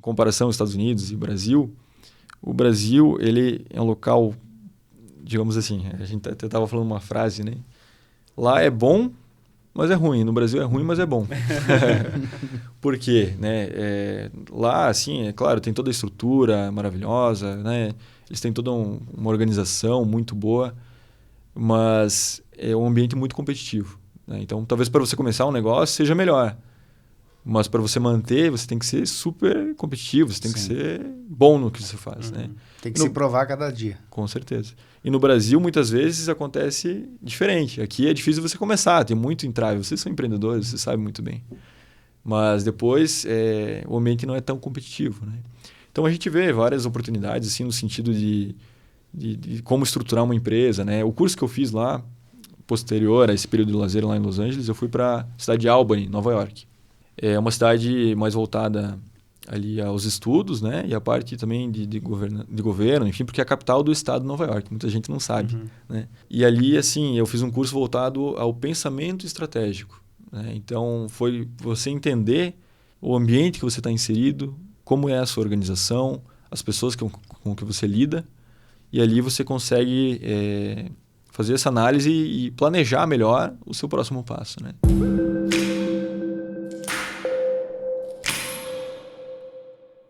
comparação aos Estados Unidos e Brasil, o Brasil ele é um local, digamos assim, a gente até estava falando uma frase, né? Lá é bom, mas é ruim. No Brasil é ruim, mas é bom. Por quê? Né? Lá, assim, é claro, tem toda a estrutura maravilhosa, né? Eles têm toda uma organização muito boa, mas é um ambiente muito competitivo. Né? Então, talvez para você começar um negócio seja melhor. Mas para você manter, você tem que ser super competitivo, você tem que ser bom no que você faz. Né? Tem que se provar cada dia. Com certeza. E no Brasil, muitas vezes, acontece diferente. Aqui é difícil você começar, tem muito entrave. Vocês são empreendedores, vocês sabem muito bem. Mas depois, o ambiente não é tão competitivo. Né? Então, a gente vê várias oportunidades assim, no sentido de como estruturar uma empresa. Né? O curso que eu fiz lá, posterior a esse período de lazer lá em Los Angeles, eu fui para a cidade de Albany, Nova York. É uma cidade mais voltada ali aos estudos, né? E a parte também de governo, enfim, porque é a capital do estado de Nova York, muita gente não sabe, né? E ali, assim, eu fiz um curso voltado ao pensamento estratégico, né? Então, foi você entender o ambiente que você está inserido, como é a sua organização, as pessoas com que você lida, e ali você consegue fazer essa análise e planejar melhor o seu próximo passo, né?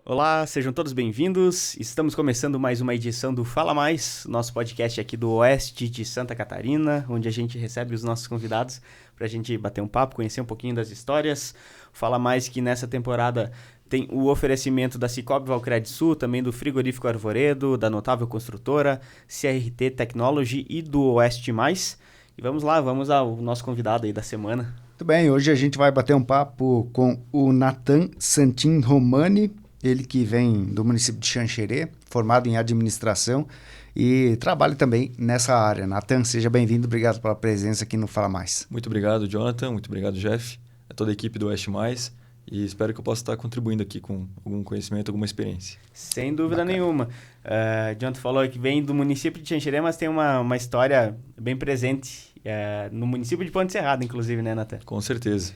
Olá, sejam todos bem-vindos. Estamos começando mais uma edição do Fala Mais, nosso podcast aqui do Oeste de Santa Catarina, onde a gente recebe os nossos convidados para a gente bater um papo, conhecer um pouquinho das histórias. Fala Mais que nessa temporada tem o oferecimento da Cicobi Valcred Sul, também do Frigorífico Arvoredo, da Notável Construtora, CRT Technology e do Oeste Mais. E vamos lá, vamos ao nosso convidado aí da semana. Muito bem, hoje a gente vai bater um papo com o Nathan Santin Romani, ele que vem do município de Xanxerê, formado em administração e trabalha também nessa área. Nathan, seja bem-vindo, obrigado pela presença aqui no Fala Mais. Muito obrigado, Jonathan, muito obrigado, Jeff, a toda a equipe do Oeste Mais, e espero que eu possa estar contribuindo aqui com algum conhecimento, alguma experiência. Sem dúvida nenhuma. Jonathan falou que vem do município de Xanxerê, mas tem uma história bem presente no município de Ponte Serrada, inclusive, né, Nathan? Com certeza.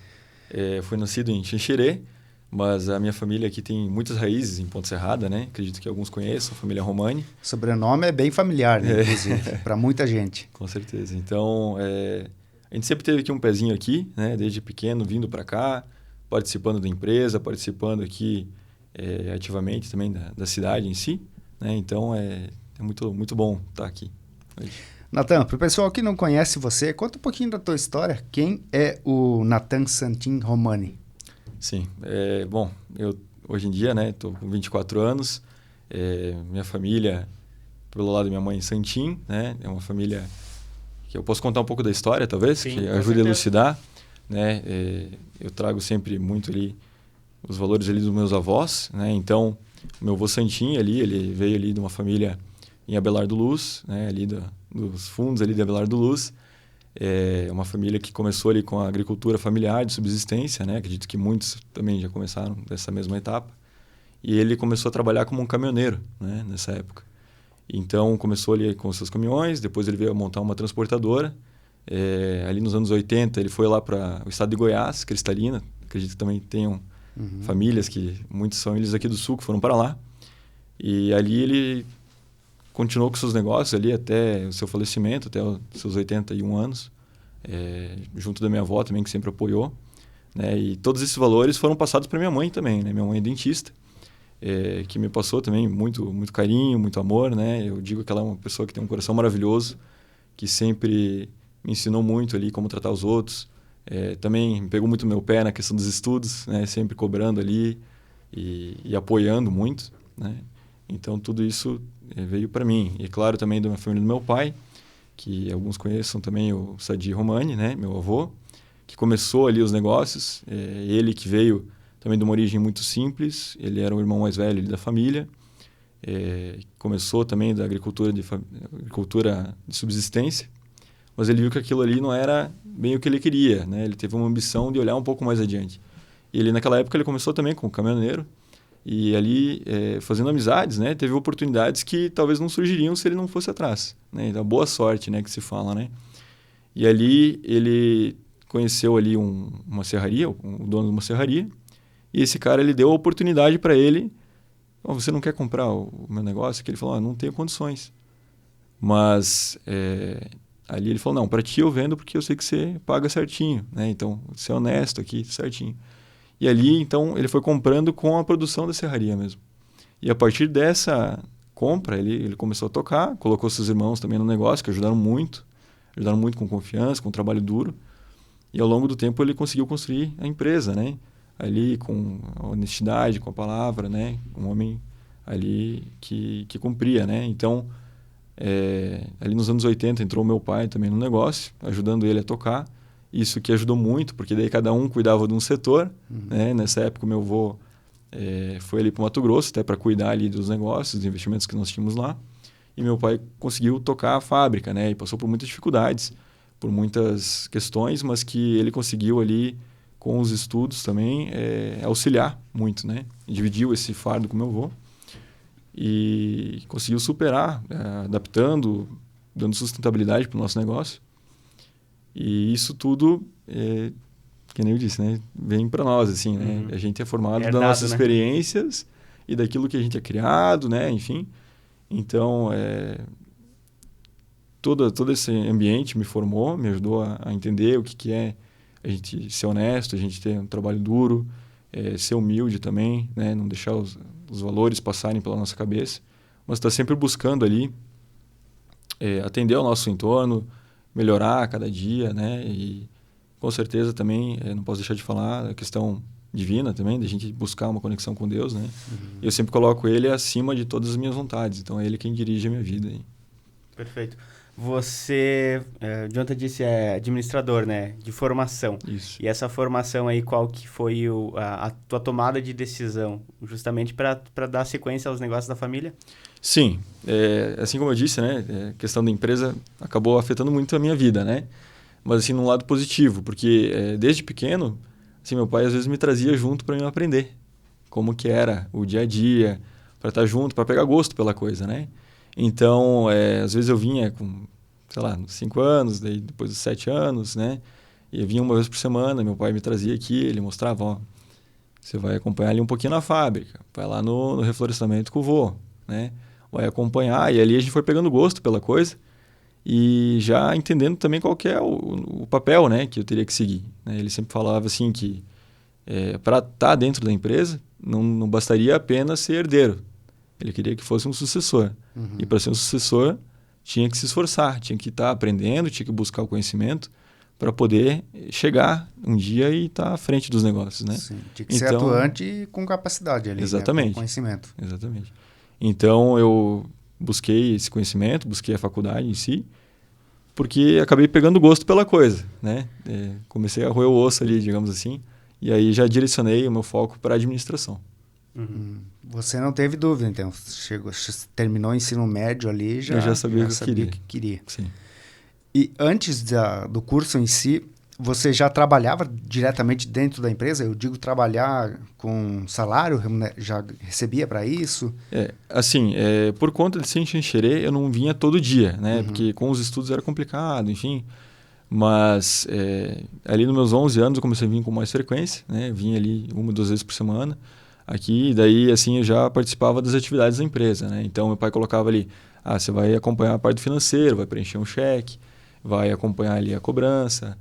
Fui nascido em Xanxerê, mas a minha família aqui tem muitas raízes em Ponte Serrada, né? Acredito que alguns conheçam, a família Romani. O sobrenome é bem familiar, né, inclusive, para muita gente. Com certeza. Então, a gente sempre teve aqui um pezinho aqui, né? Desde pequeno, vindo para cá, participando da empresa, participando aqui ativamente também da cidade em si. Né? Então, é muito, muito bom estar aqui hoje. Nathan, para o pessoal que não conhece você, conta um pouquinho da tua história. Quem é o Nathan Santin Romani? Sim, bom, eu hoje em dia, né, estou com 24 anos, minha família, pelo lado da minha mãe, Santin, né, é uma família que eu posso contar um pouco da história, talvez, sim, que ajude a elucidar, né, eu trago sempre muito ali os valores ali dos meus avós, né, então, o meu avô Santin ali, ele veio ali de uma família em Abelardo Luz, né, ali dos fundos ali de Abelardo Luz. É uma família que começou ali com a agricultura familiar de subsistência, né? Acredito que muitos também já começaram dessa mesma etapa. E ele começou a trabalhar como um caminhoneiro, né? Nessa época. Então, começou ali com os seus caminhões, depois ele veio a montar uma transportadora. Ali nos anos 80, ele foi lá para o estado de Goiás, Cristalina. Acredito que também tenham famílias, muitas famílias aqui do sul que foram para lá. E ali ele continuou com seus negócios ali até o seu falecimento, até os seus 81 anos, junto da minha avó também, que sempre apoiou. Né? E todos esses valores foram passados para minha mãe também. Né? Minha mãe é dentista, que me passou também muito, muito carinho, muito amor. Né? Eu digo que ela é uma pessoa que tem um coração maravilhoso, que sempre me ensinou muito ali como tratar os outros. Também me pegou muito no meu pé na questão dos estudos, né? Sempre cobrando ali e apoiando muito. Né? Então, tudo isso veio para mim. E, claro, também da minha família do meu pai, que alguns conheçam também o Sadi Romani, né? Meu avô, que começou ali os negócios. Ele que veio também de uma origem muito simples. Ele era o irmão mais velho ali da família. Começou também da agricultura de subsistência. Mas ele viu que aquilo ali não era bem o que ele queria. Né? Ele teve uma ambição de olhar um pouco mais adiante. E ele, naquela época, ele começou também como caminhoneiro. E ali, fazendo amizades, né, teve oportunidades que talvez não surgiriam se ele não fosse atrás. Né? Então, boa sorte, né, que se fala. Né? E ali ele conheceu ali uma serraria, o dono de uma serraria, e esse cara ele deu a oportunidade para ele você não quer comprar o meu negócio? Que ele falou, não tenho condições. Mas ali ele falou, não, para ti eu vendo porque eu sei que você paga certinho, né? Então, ser honesto aqui, certinho. E ali, então, ele foi comprando com a produção da serraria mesmo. E a partir dessa compra, ele começou a tocar, colocou seus irmãos também no negócio, que ajudaram muito com confiança, com trabalho duro. E ao longo do tempo ele conseguiu construir a empresa, né? Ali com a honestidade, com a palavra, né? Um homem ali que cumpria, né? Então, ali nos anos 80 entrou meu pai também no negócio, ajudando ele a tocar. Isso que ajudou muito, porque daí cada um cuidava de um setor, né? Nessa época, meu avô foi ali para o Mato Grosso, até para cuidar ali dos negócios, dos investimentos que nós tínhamos lá. E meu pai conseguiu tocar a fábrica, né? E passou por muitas dificuldades, por muitas questões, mas que ele conseguiu ali, com os estudos também, auxiliar muito, né? E dividiu esse fardo com meu avô e conseguiu superar, adaptando, dando sustentabilidade para o nosso negócio. E isso tudo, que nem eu disse, né? Vem para nós, assim, né? A gente é formado das nossas experiências e daquilo que a gente é criado, né? Enfim, então, todo esse ambiente me formou, me ajudou a entender o que é a gente ser honesto, a gente ter um trabalho duro, ser humilde também, né? Não deixar os valores passarem pela nossa cabeça, mas estar sempre buscando ali atender ao nosso entorno, melhorar a cada dia, né? E com certeza também, não posso deixar de falar a questão divina também, da gente buscar uma conexão com Deus, né? Eu sempre coloco ele acima de todas as minhas vontades, então é ele quem dirige a minha vida. Aí. Perfeito. Você, o Jonathan disse, é administrador, né? De formação. Isso. E essa formação aí, qual que foi a tua tomada de decisão? Justamente para dar sequência aos negócios da família? Sim. Assim como eu disse, né? A questão da empresa acabou afetando muito a minha vida, né? Mas assim, num lado positivo, porque desde pequeno, assim, meu pai às vezes me trazia junto para eu aprender como que era o dia a dia, para estar junto, para pegar gosto pela coisa, né? Então, às vezes eu vinha com, sei lá, 5 anos, daí depois dos 7 anos, né? E eu vinha uma vez por semana, meu pai me trazia aqui, ele mostrava, ó, você vai acompanhar ali um pouquinho na fábrica, vai lá no reflorestamento com o vô, né? Vai acompanhar, e ali a gente foi pegando gosto pela coisa e já entendendo também qual que é o papel, né, que eu teria que seguir, né? Ele sempre falava assim que para estar dentro da empresa não bastaria apenas ser herdeiro. Ele queria que fosse um sucessor. E para ser um sucessor, tinha que se esforçar, tinha que estar aprendendo, tinha que buscar o conhecimento para poder chegar um dia e estar à frente dos negócios, né? Sim, tinha que ser atuante e com capacidade ali, exatamente, né? Com conhecimento. Exatamente. Então, eu busquei esse conhecimento, busquei a faculdade em si, porque acabei pegando gosto pela coisa, né? Comecei a roer o osso ali, digamos assim, e aí já direcionei o meu foco para a administração. Você não teve dúvida, então. Terminou o ensino médio ali, eu já sabia o que queria. Sim. E antes do curso em si, você já trabalhava diretamente dentro da empresa? Eu digo trabalhar com salário, já recebia para isso? Assim, por conta de ser em Xanxerê, eu não vinha todo dia, né? Porque com os estudos era complicado, enfim. Mas ali nos meus 11 anos eu comecei a vir com mais frequência, né? Eu vinha ali 1 ou 2 vezes por semana. Aqui, daí, assim, eu já participava das atividades da empresa, né? Então, meu pai colocava ali, você vai acompanhar a parte financeira, vai preencher um cheque, vai acompanhar ali a cobrança,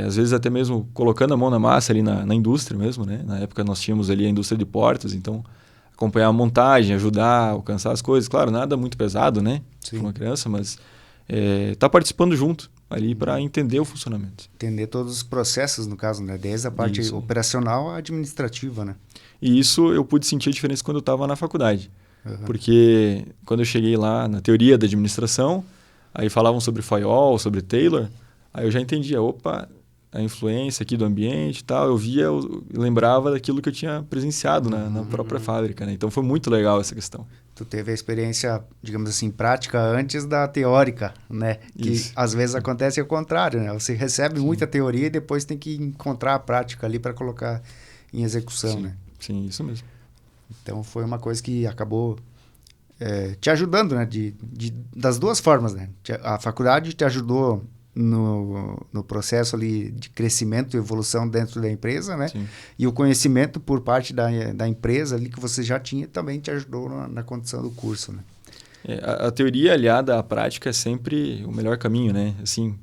às vezes até mesmo colocando a mão na massa ali na indústria mesmo, né? Na época nós tínhamos ali a indústria de portas, então acompanhar a montagem, ajudar, alcançar as coisas. Claro, nada muito pesado, né? Para uma criança, mas tá participando junto ali para entender o funcionamento. Entender todos os processos, no caso, né? Desde a parte operacional à administrativa, né? E isso eu pude sentir a diferença quando eu estava na faculdade. Porque quando eu cheguei lá na teoria da administração, aí falavam sobre Fayol, sobre Taylor, aí eu já entendia, a influência aqui do ambiente e tal, eu lembrava daquilo que eu tinha presenciado na própria fábrica, né? Então foi muito legal essa questão. Tu teve a experiência, digamos assim, prática antes da teórica, né? Que às vezes acontece ao contrário, né? Você recebe muita teoria e depois tem que encontrar a prática ali para colocar em execução, né? Sim, isso mesmo. Então foi uma coisa que acabou te ajudando, né? Das duas formas, né? A faculdade te ajudou no processo ali de crescimento e evolução dentro da empresa, né? Sim. E o conhecimento por parte da empresa ali que você já tinha também te ajudou na condução do curso, né? A teoria aliada à prática é sempre o melhor caminho, né? Assim,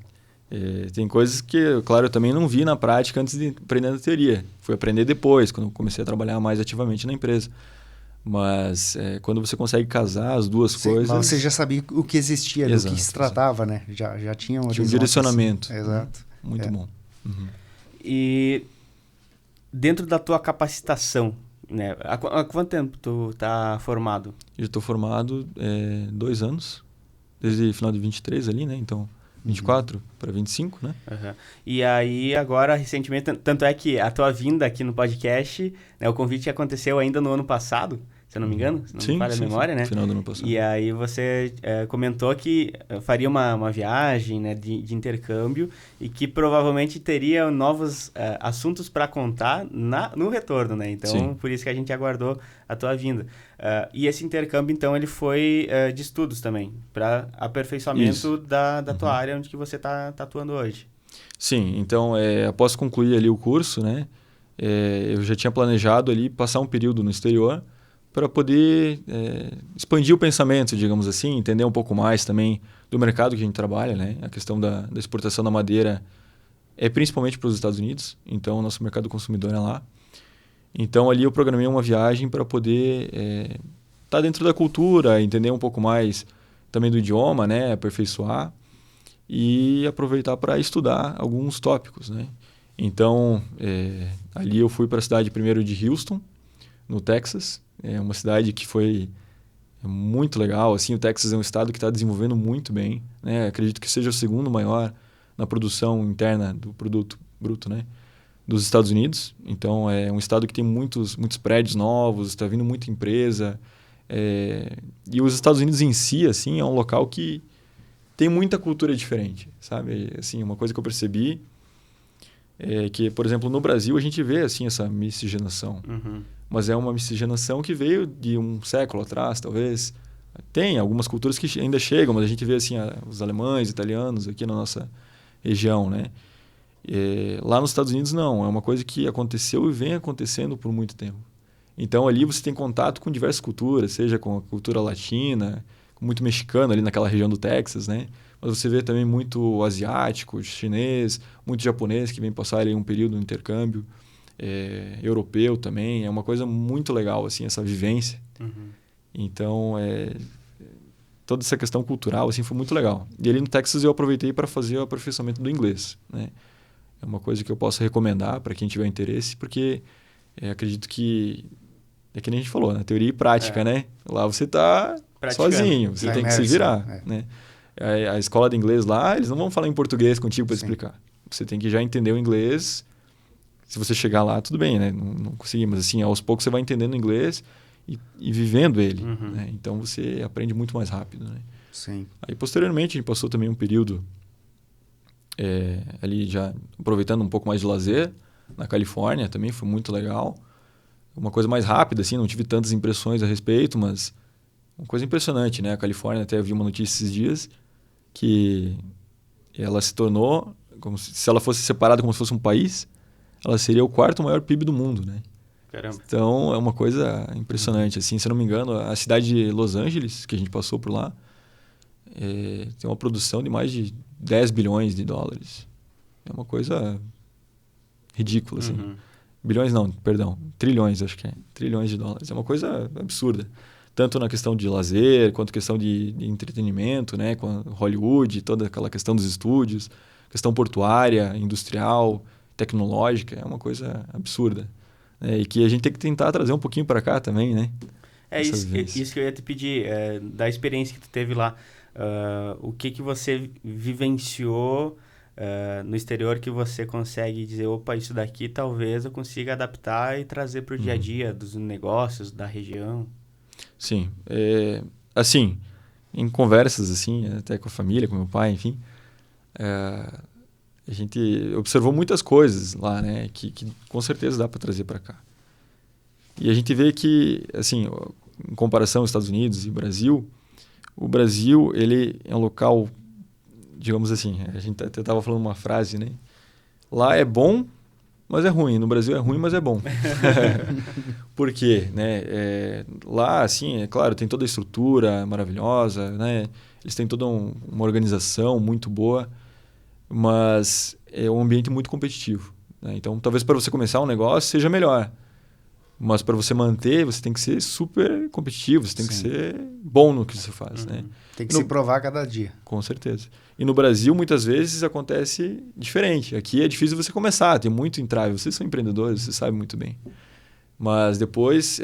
tem coisas que, claro, eu também não vi na prática antes de aprender na teoria. Fui aprender depois, quando comecei a trabalhar mais ativamente na empresa. Mas quando você consegue casar as duas coisas... Mas você já sabia o que existia, do que se tratava, né? Já tinha um direcionamento. Assim. Exato. Muito bom. Uhum. E dentro da tua capacitação, né? Há quanto tempo tu tá formado? Eu estou formado 2 anos, desde o final de 23 ali, né? Então, 24 para 25, né? Uhum. E aí, agora, recentemente, tanto é que a tua vinda aqui no podcast, né, o convite aconteceu ainda no ano passado, se eu não me engano, se não me falha a memória, né? Final do ano passado. E aí você comentou que faria uma viagem, né, de intercâmbio e que provavelmente teria novos assuntos para contar no retorno, né? Então, Sim. por isso que a gente aguardou a tua vinda. E esse intercâmbio, então, ele foi de estudos também, para aperfeiçoamento da tua área onde que você está atuando hoje. Sim, então, após concluir ali o curso, né, eu já tinha planejado ali passar um período no exterior para poder expandir o pensamento, digamos assim, entender um pouco mais também do mercado que a gente trabalha, né? A questão da exportação da madeira é principalmente para os Estados Unidos, então o nosso mercado consumidor é lá. Então ali eu programei uma viagem para poder estar dentro da cultura, entender um pouco mais também do idioma, né? Aperfeiçoar e aproveitar para estudar alguns tópicos, né? Então ali eu fui para a cidade primeiro de Houston, no Texas. É uma cidade que foi muito legal. Assim, o Texas é um estado que está desenvolvendo muito bem, né? Acredito que seja o segundo maior na produção interna do produto bruto, né, dos Estados Unidos. Então, é um estado que tem muitos prédios novos, está vindo muita empresa. E os Estados Unidos em si, assim, é um local que tem muita cultura diferente, sabe? Assim, uma coisa que eu percebi é que, por exemplo, no Brasil a gente vê assim essa miscigenação. Mas é uma miscigenação que veio de um século atrás, talvez. Tem algumas culturas que ainda chegam, mas a gente vê assim os alemães, italianos aqui na nossa região, né? Lá nos Estados Unidos não, é uma coisa que aconteceu e vem acontecendo por muito tempo. Então ali você tem contato com diversas culturas, seja com a cultura latina, com muito mexicano ali naquela região do Texas, né? Mas você vê também muito asiático, chinês, muito japonês que vem passar ali um período no intercâmbio. Europeu também, é uma coisa muito legal assim, essa vivência. Então toda essa questão cultural assim, foi muito legal. E ali no Texas eu aproveitei para fazer o aperfeiçoamento do inglês, né? É uma coisa que eu posso recomendar para quem tiver interesse, porque acredito que é que nem a gente falou, né? Teoria e prática, né? Lá você está sozinho, você tem que se virar, né? A escola de inglês lá, eles não vão falar em português contigo para explicar. Você tem que já entender o inglês. Se você chegar lá, tudo bem, né? Não consegui, mas assim, aos poucos você vai entendendo o inglês e vivendo ele, né? Então você aprende muito mais rápido, né? Sim. Aí posteriormente a gente passou também um período ali já aproveitando um pouco mais de lazer na Califórnia, também foi muito legal. Uma coisa mais rápida, assim, não tive tantas impressões a respeito, mas uma coisa impressionante, né? A Califórnia, até vi uma notícia esses dias que ela se tornou como se ela fosse separada como se fosse um país. Ela seria o 4º maior PIB do mundo, né? Caramba. Então, é uma coisa impressionante. Assim, se eu não me engano, a cidade de Los Angeles, que a gente passou por lá, tem uma produção de mais de 10 bilhões de dólares. É uma coisa ridícula, assim. Bilhões não, perdão. Trilhões, acho que é. Trilhões de dólares. É uma coisa absurda. Tanto na questão de lazer, quanto questão de entretenimento, né? Com Hollywood, toda aquela questão dos estúdios, questão portuária, industrial, tecnológica, é uma coisa absurda. E que a gente tem que tentar trazer um pouquinho para cá também, né? Isso que eu ia te pedir, da experiência que tu teve lá. O que você vivenciou no exterior que você consegue dizer, opa, isso daqui talvez eu consiga adaptar e trazer para o dia a dia dos negócios, da região? Sim. Assim, em conversas, assim, até com a família, com meu pai, enfim, a gente observou muitas coisas lá, né, que com certeza dá para trazer para cá. E a gente vê que, assim, em comparação aos Estados Unidos e Brasil, o Brasil ele é um local digamos assim, a gente até estava falando uma frase, né? Lá é bom, mas é ruim. No Brasil é ruim, mas é bom. Por quê? Né? Lá, assim, é claro, tem toda a estrutura maravilhosa, né? Eles têm toda uma organização muito boa, mas é um ambiente muito competitivo. Né? Então, talvez para você começar um negócio seja melhor. Mas para você manter, você tem que ser super competitivo, você tem que ser bom no que você faz. Né? Tem que se provar cada dia. Com certeza. E no Brasil, muitas vezes, acontece diferente. Aqui é difícil você começar, tem muito entrave. Vocês são empreendedores, vocês sabem muito bem. Mas depois,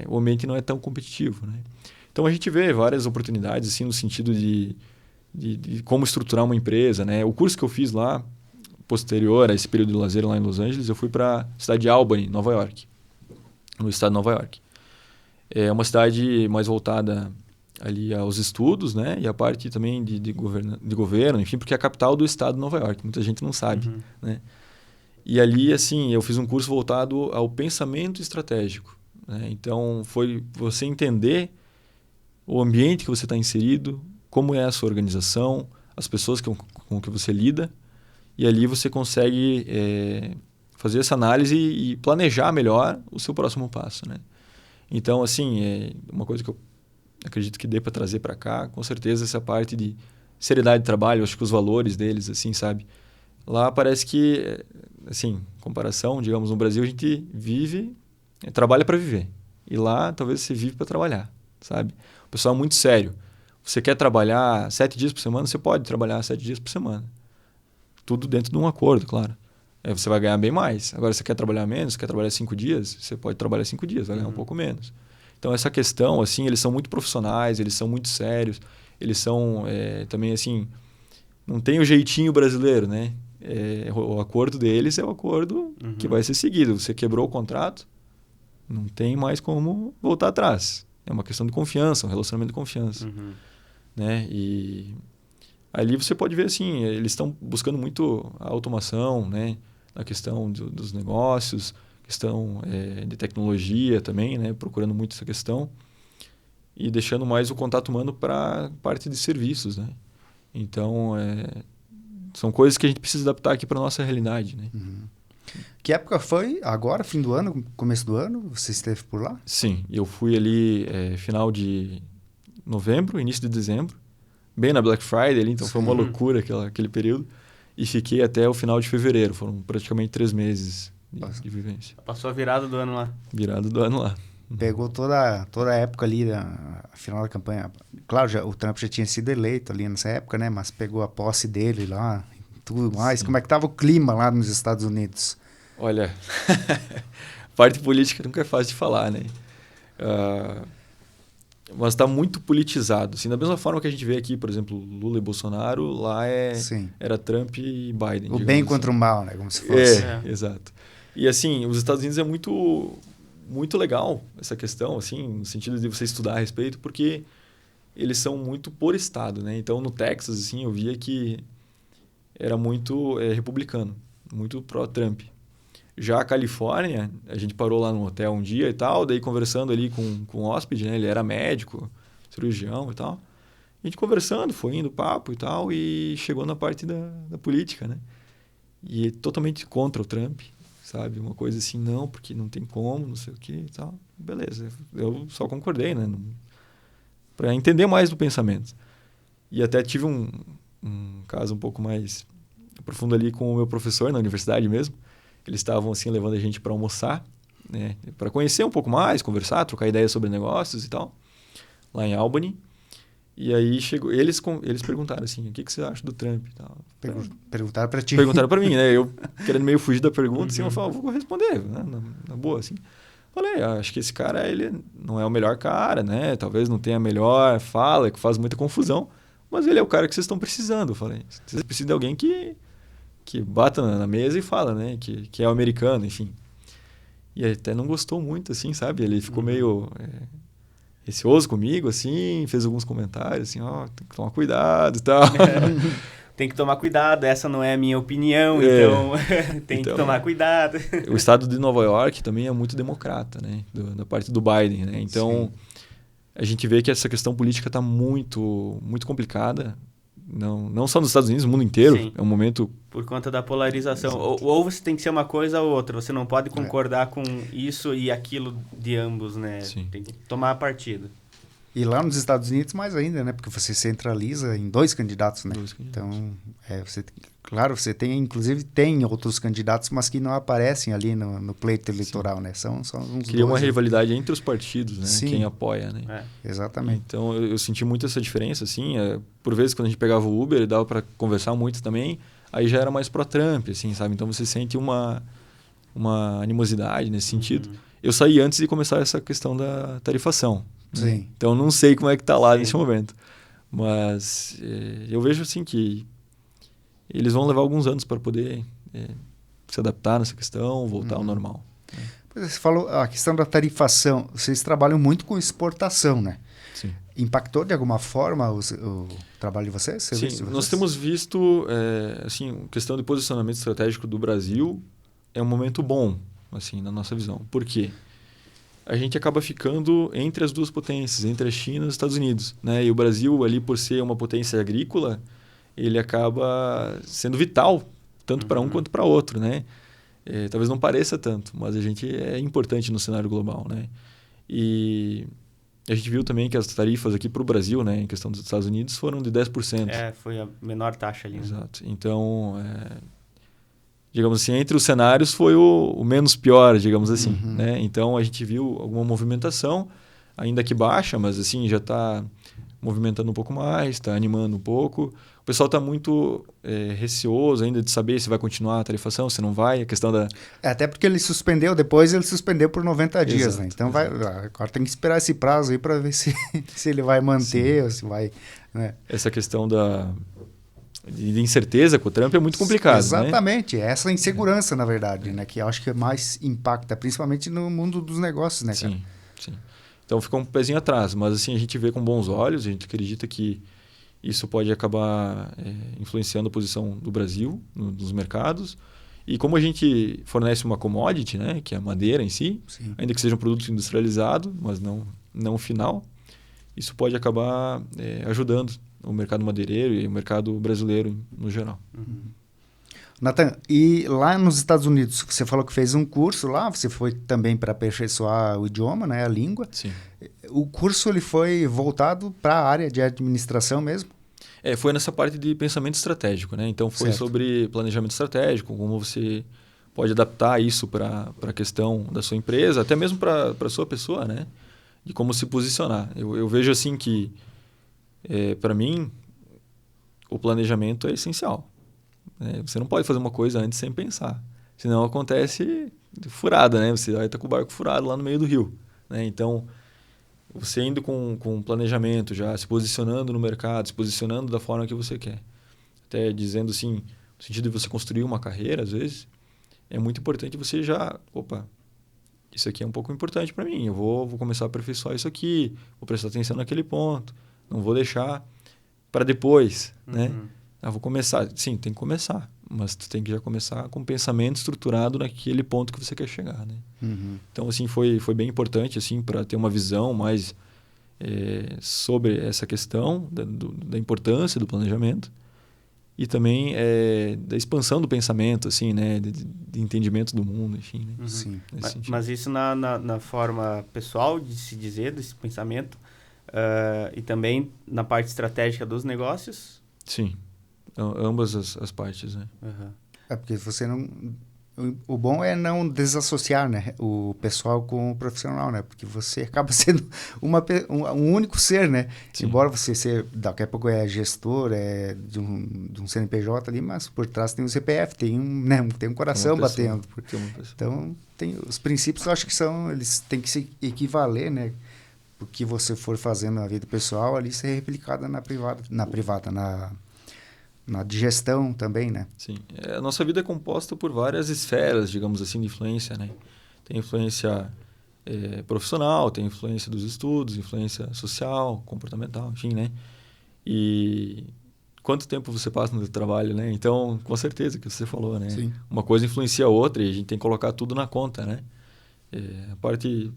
o ambiente não é tão competitivo. Né? Então, a gente vê várias oportunidades assim, no sentido de como estruturar uma empresa. Né? O curso que eu fiz lá, posterior a esse período de lazer lá em Los Angeles, eu fui para a cidade de Albany, Nova York. No estado de Nova York. É uma cidade mais voltada ali aos estudos, né? E a parte também de governo, enfim, porque é a capital do estado de Nova York. Muita gente não sabe, né? E ali, assim, eu fiz um curso voltado ao pensamento estratégico. Né? Então, foi você entender o ambiente que você está inserido, como é a sua organização, as pessoas com que você lida, e ali você consegue fazer essa análise e planejar melhor o seu próximo passo, né? Então, assim, uma coisa que eu acredito que dê para trazer para cá, com certeza, essa parte de seriedade de trabalho, acho que os valores deles, assim, sabe? Lá parece que, assim, comparação, digamos, no Brasil a gente vive, trabalha para viver. E lá, talvez você vive para trabalhar, sabe? O pessoal é muito sério. Você quer trabalhar 7 dias por semana, você pode trabalhar 7 dias por semana. Tudo dentro de um acordo, claro. Você vai ganhar bem mais. Agora, você quer trabalhar menos, quer trabalhar 5 dias, você pode trabalhar 5 dias, vai ganhar um pouco menos. Então, essa questão, assim, eles são muito profissionais, eles são muito sérios, eles são também, assim, não tem o jeitinho brasileiro, né? O acordo deles é o acordo que vai ser seguido. Você quebrou o contrato, não tem mais como voltar atrás. É uma questão de confiança, um relacionamento de confiança. Né? E ali você pode ver, assim, eles estão buscando muito a automação, né? Na questão dos negócios, questão de tecnologia também, né? Procurando muito essa questão e deixando mais o contato humano para a parte de serviços, né? Então, são coisas que a gente precisa adaptar aqui para a nossa realidade, né? Que época foi? Agora, fim do ano, começo do ano? Você esteve por lá? Sim, eu fui ali final de novembro, início de dezembro, bem na Black Friday ali, então foi uma loucura aquele período. E fiquei até o final de fevereiro, foram praticamente 3 meses de vivência. Passou a virada do ano lá. Virada do ano lá. Pegou toda a época ali, a final da campanha. Claro, o Trump já tinha sido eleito ali nessa época, né? Mas pegou a posse dele lá, tudo mais. Sim. Como é que estava o clima lá nos Estados Unidos? Olha, parte política nunca é fácil de falar, né? Mas está muito politizado. Assim, da mesma forma que a gente vê aqui, por exemplo, Lula e Bolsonaro, lá era Trump e Biden. O bem assim. Contra o mal, né? Como se fosse. Exato. E assim, os Estados Unidos é muito, muito legal essa questão, assim, no sentido de você estudar a respeito, porque eles são muito por estado, né? Então, no Texas, assim, eu via que era muito republicano, muito pró-Trump. Já a Califórnia, a gente parou lá no hotel um dia e tal, daí conversando ali com o hóspede, né? Ele era médico, cirurgião e tal. A gente conversando, foi indo papo e tal, e chegou na parte da política, né? E totalmente contra o Trump, sabe? Uma coisa assim, não, porque não tem como, não sei o que e tal. Beleza, eu só concordei, né? Para entender mais do pensamento. E até tive um caso um pouco mais profundo ali com o meu professor na universidade mesmo. Eles estavam assim levando a gente para almoçar, né, para conhecer um pouco mais, conversar, trocar ideias sobre negócios e tal, lá em Albany. E aí chegou, eles perguntaram assim, o que você acha do Trump e tal. Perguntaram para ti. Perguntaram para mim, né? Eu querendo meio fugir da pergunta, assim, eu falei, vou responder, né, na boa, assim. Falei, acho que esse cara, ele não é o melhor cara, né? Talvez não tenha a melhor fala, que faz muita confusão, mas ele é o cara que vocês estão precisando. Eu falei, vocês precisam de alguém que bata na mesa e fala, né? Que é o americano, enfim. E ele até não gostou muito, assim, sabe? Ele ficou meio receoso comigo, assim, fez alguns comentários, assim, tem que tomar cuidado e tal. Tem que tomar cuidado, essa não é a minha opinião, então tem que tomar cuidado. O estado de Nova York também é muito democrata, né? Da parte do Biden, né? Então, a gente vê que essa questão política está muito, muito complicada, Não só nos Estados Unidos, no mundo inteiro. Sim. É um momento... Por conta da polarização. Ou você tem que ser uma coisa ou outra. Você não pode concordar com isso e aquilo de ambos, né? Sim. Tem que tomar partido. E lá nos Estados Unidos mais ainda, né? Porque você centraliza em 2 candidatos, né? 2 candidatos. Então, claro, você tem, inclusive, tem outros candidatos, mas que não aparecem ali no pleito eleitoral, né? São uns Cria uma dois, rivalidade entre os partidos, né? Sim. Quem apoia, né? Exatamente. Então, eu senti muito essa diferença, assim. Por vezes, quando a gente pegava o Uber, dava para conversar muito também, aí já era mais pró-Trump, assim, sabe? Então, você sente uma animosidade nesse sentido. Eu saí antes de começar essa questão da tarifação. Sim. Então, não sei como é que está lá nesse momento. Mas eu vejo, assim, que eles vão levar alguns anos para poder se adaptar nessa questão, voltar ao normal. Pois é, você falou a questão da tarifação. Vocês trabalham muito com exportação, né? Sim. Impactou de alguma forma o trabalho de vocês? Sim, nós temos visto, assim, questão de posicionamento estratégico do Brasil é um momento bom, assim, na nossa visão. Por quê? A gente acaba ficando entre as duas potências, entre a China e os Estados Unidos, né? E o Brasil, ali por ser uma potência agrícola, ele acaba sendo vital, tanto para um quanto para outro, né? Talvez não pareça tanto, mas a gente é importante no cenário global, né? E a gente viu também que as tarifas aqui para o Brasil, né, em questão dos Estados Unidos, foram de 10%. Foi a menor taxa ali. Né? Exato. Então, digamos assim, entre os cenários foi o menos pior, digamos assim. Né? Então, a gente viu alguma movimentação, ainda que baixa, mas assim, já está movimentando um pouco mais, está animando um pouco. O pessoal está muito receoso ainda de saber se vai continuar a tarifação, se não vai. A questão da... Até porque ele suspendeu por 90 dias, Exato, né? Então, agora tem que esperar esse prazo aí para ver se ele vai manter ou se vai... Né? Essa questão de incerteza com o Trump é muito complicado. Exatamente, né? Essa insegurança, na verdade, né? Que eu acho que mais impacta, principalmente no mundo dos negócios, né, cara? Sim. Então ficou um pezinho atrás, mas assim, a gente vê com bons olhos, a gente acredita que isso pode acabar influenciando a posição do Brasil nos mercados. E como a gente fornece uma commodity, né, que é a madeira em si, Sim. ainda que seja um produto industrializado, mas não final, isso pode acabar ajudando o mercado madeireiro e o mercado brasileiro no geral. Nathan, e lá nos Estados Unidos, você falou que fez um curso lá, você foi também para aperfeiçoar o idioma, né, a língua. Sim. O curso ele foi voltado para a área de administração mesmo? Foi nessa parte de pensamento estratégico, né? Então foi sobre planejamento estratégico, como você pode adaptar isso para a questão da sua empresa, até mesmo para a sua pessoa, né? De como se posicionar. Eu vejo assim que, para mim, o planejamento é essencial. Você não pode fazer uma coisa antes sem pensar. Senão acontece furada, né? Você vai estar com o barco furado lá no meio do rio. Né? Então, você indo com planejamento já, se posicionando no mercado, se posicionando da forma que você quer. Até dizendo assim, no sentido de você construir uma carreira, às vezes, é muito importante você já... Opa, isso aqui é um pouco importante para mim. Eu vou começar a aperfeiçoar isso aqui, vou prestar atenção naquele ponto. Não vou deixar para depois, né? Vou começar. Sim, tem que começar. Mas tu tem que já começar com um pensamento estruturado naquele ponto que você quer chegar, né? Então, assim, foi bem importante, assim, para ter uma visão mais sobre essa questão da importância do planejamento e também da expansão do pensamento, assim, né? De entendimento do mundo, enfim. Né? Sim. Mas isso na forma pessoal de se dizer, desse pensamento, e também na parte estratégica dos negócios? Sim. Ambas as partes, né? É porque você não... O bom é não desassociar, né, o pessoal com o profissional, né? Porque você acaba sendo um único ser, né? Sim. Embora você daqui a pouco é gestor de um CNPJ ali, mas por trás tem um CPF, tem um coração batendo. Então, os princípios, eu acho que eles têm que se equivaler, né? O que você for fazendo na vida pessoal, ali ser replicado na privada, na digestão também, né? Sim. A nossa vida é composta por várias esferas, digamos assim, de influência, né? Tem influência profissional, tem influência dos estudos, influência social, comportamental, enfim, né? E quanto tempo você passa no trabalho, né? Então, com certeza, que você falou, né? Sim. Uma coisa influencia a outra e a gente tem que colocar tudo na conta, né? A parte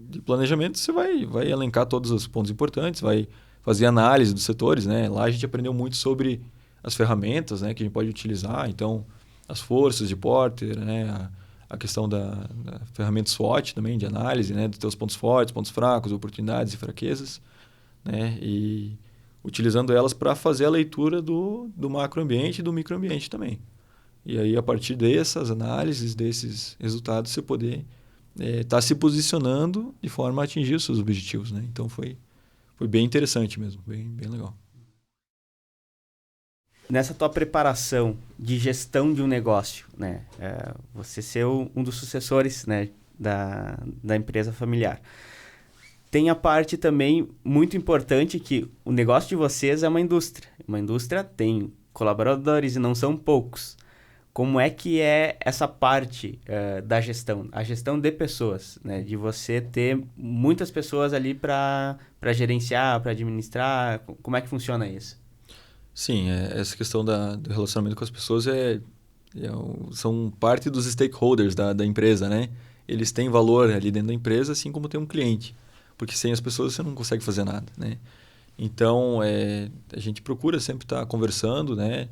de planejamento, você vai elencar todos os pontos importantes, vai fazer análise dos setores, né? Lá a gente aprendeu muito sobre as ferramentas, né, que a gente pode utilizar. Então, as forças de Porter, né? A questão da ferramenta SWOT também, de análise, né? Dos teus pontos fortes, pontos fracos, oportunidades e fraquezas, né? E utilizando elas para fazer a leitura do macroambiente e do microambiente também. E aí, a partir dessas análises, desses resultados, você poder estar se posicionando de forma a atingir os seus objetivos, né? Então, foi bem interessante mesmo, bem legal. Nessa tua preparação de gestão de um negócio, né? Você ser um dos sucessores, né, da empresa familiar. Tem a parte também muito importante que o negócio de vocês é uma indústria. Uma indústria tem colaboradores e não são poucos. Como é que é essa parte da gestão? A gestão de pessoas, né? De você ter muitas pessoas ali para gerenciar, para administrar. Como é que funciona isso? Sim, essa questão do relacionamento com as pessoas são parte dos stakeholders da empresa, né? Eles têm valor ali dentro da empresa, assim como tem um cliente. Porque sem as pessoas você não consegue fazer nada, né? Então, a gente procura sempre estar conversando, né?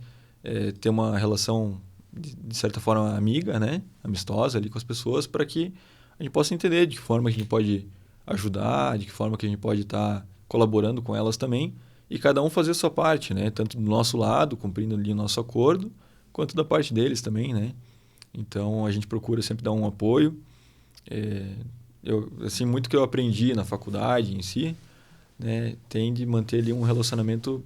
Ter uma relação, de certa forma, amiga, né? Amistosa ali com as pessoas, para que a gente possa entender de que forma a gente pode ajudar, de que forma que a gente pode estar colaborando com elas também, e cada um fazer a sua parte, né? Tanto do nosso lado, cumprindo ali o nosso acordo, quanto da parte deles também, né? Então, a gente procura sempre dar um apoio. Muito que eu aprendi na faculdade em si, né? Tem de manter ali um relacionamento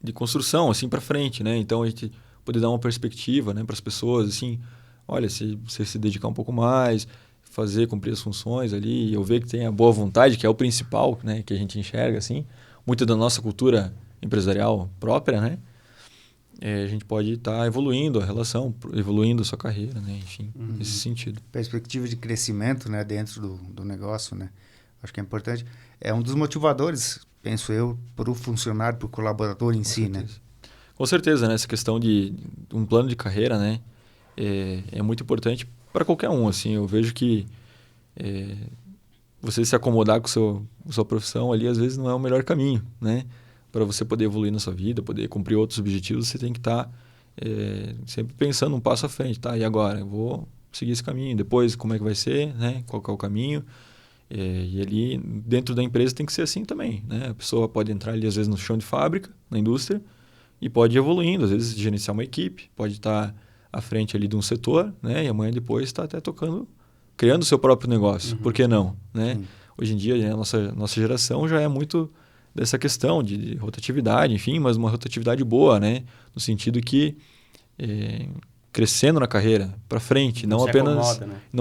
de construção, assim, para frente, né? Então, a gente poder dar uma perspectiva, né, para as pessoas, assim, olha, se você se dedicar um pouco mais, cumprir as funções ali, eu ver que tem a boa vontade, que é o principal, né, que a gente enxerga, assim, muito da nossa cultura empresarial própria, né, a gente pode estar evoluindo a relação, evoluindo a sua carreira, né, enfim, nesse sentido. Perspectiva de crescimento, né, dentro do negócio, né, acho que é importante. É um dos motivadores, penso eu, para o funcionário, para o colaborador em si, né. Com certeza, né, essa questão de um plano de carreira, né, é muito importante para qualquer um, assim. Eu vejo que você se acomodar com sua profissão ali, às vezes, não é o melhor caminho, né? Para você poder evoluir na sua vida, poder cumprir outros objetivos, você tem que estar sempre pensando um passo à frente, tá? E agora? Eu vou seguir esse caminho. Depois, como é que vai ser, né? Qual que é o caminho? E ali, dentro da empresa, tem que ser assim também, né? A pessoa pode entrar ali, às vezes, no chão de fábrica, na indústria, e pode ir evoluindo. Às vezes, gerenciar uma equipe, pode estar à frente ali de um setor, né? E amanhã depois está até criando o seu próprio negócio. Por que não, né? Hoje em dia, né, a nossa geração já é muito dessa questão de rotatividade, enfim, mas uma rotatividade boa, né? No sentido que crescendo na carreira para frente, não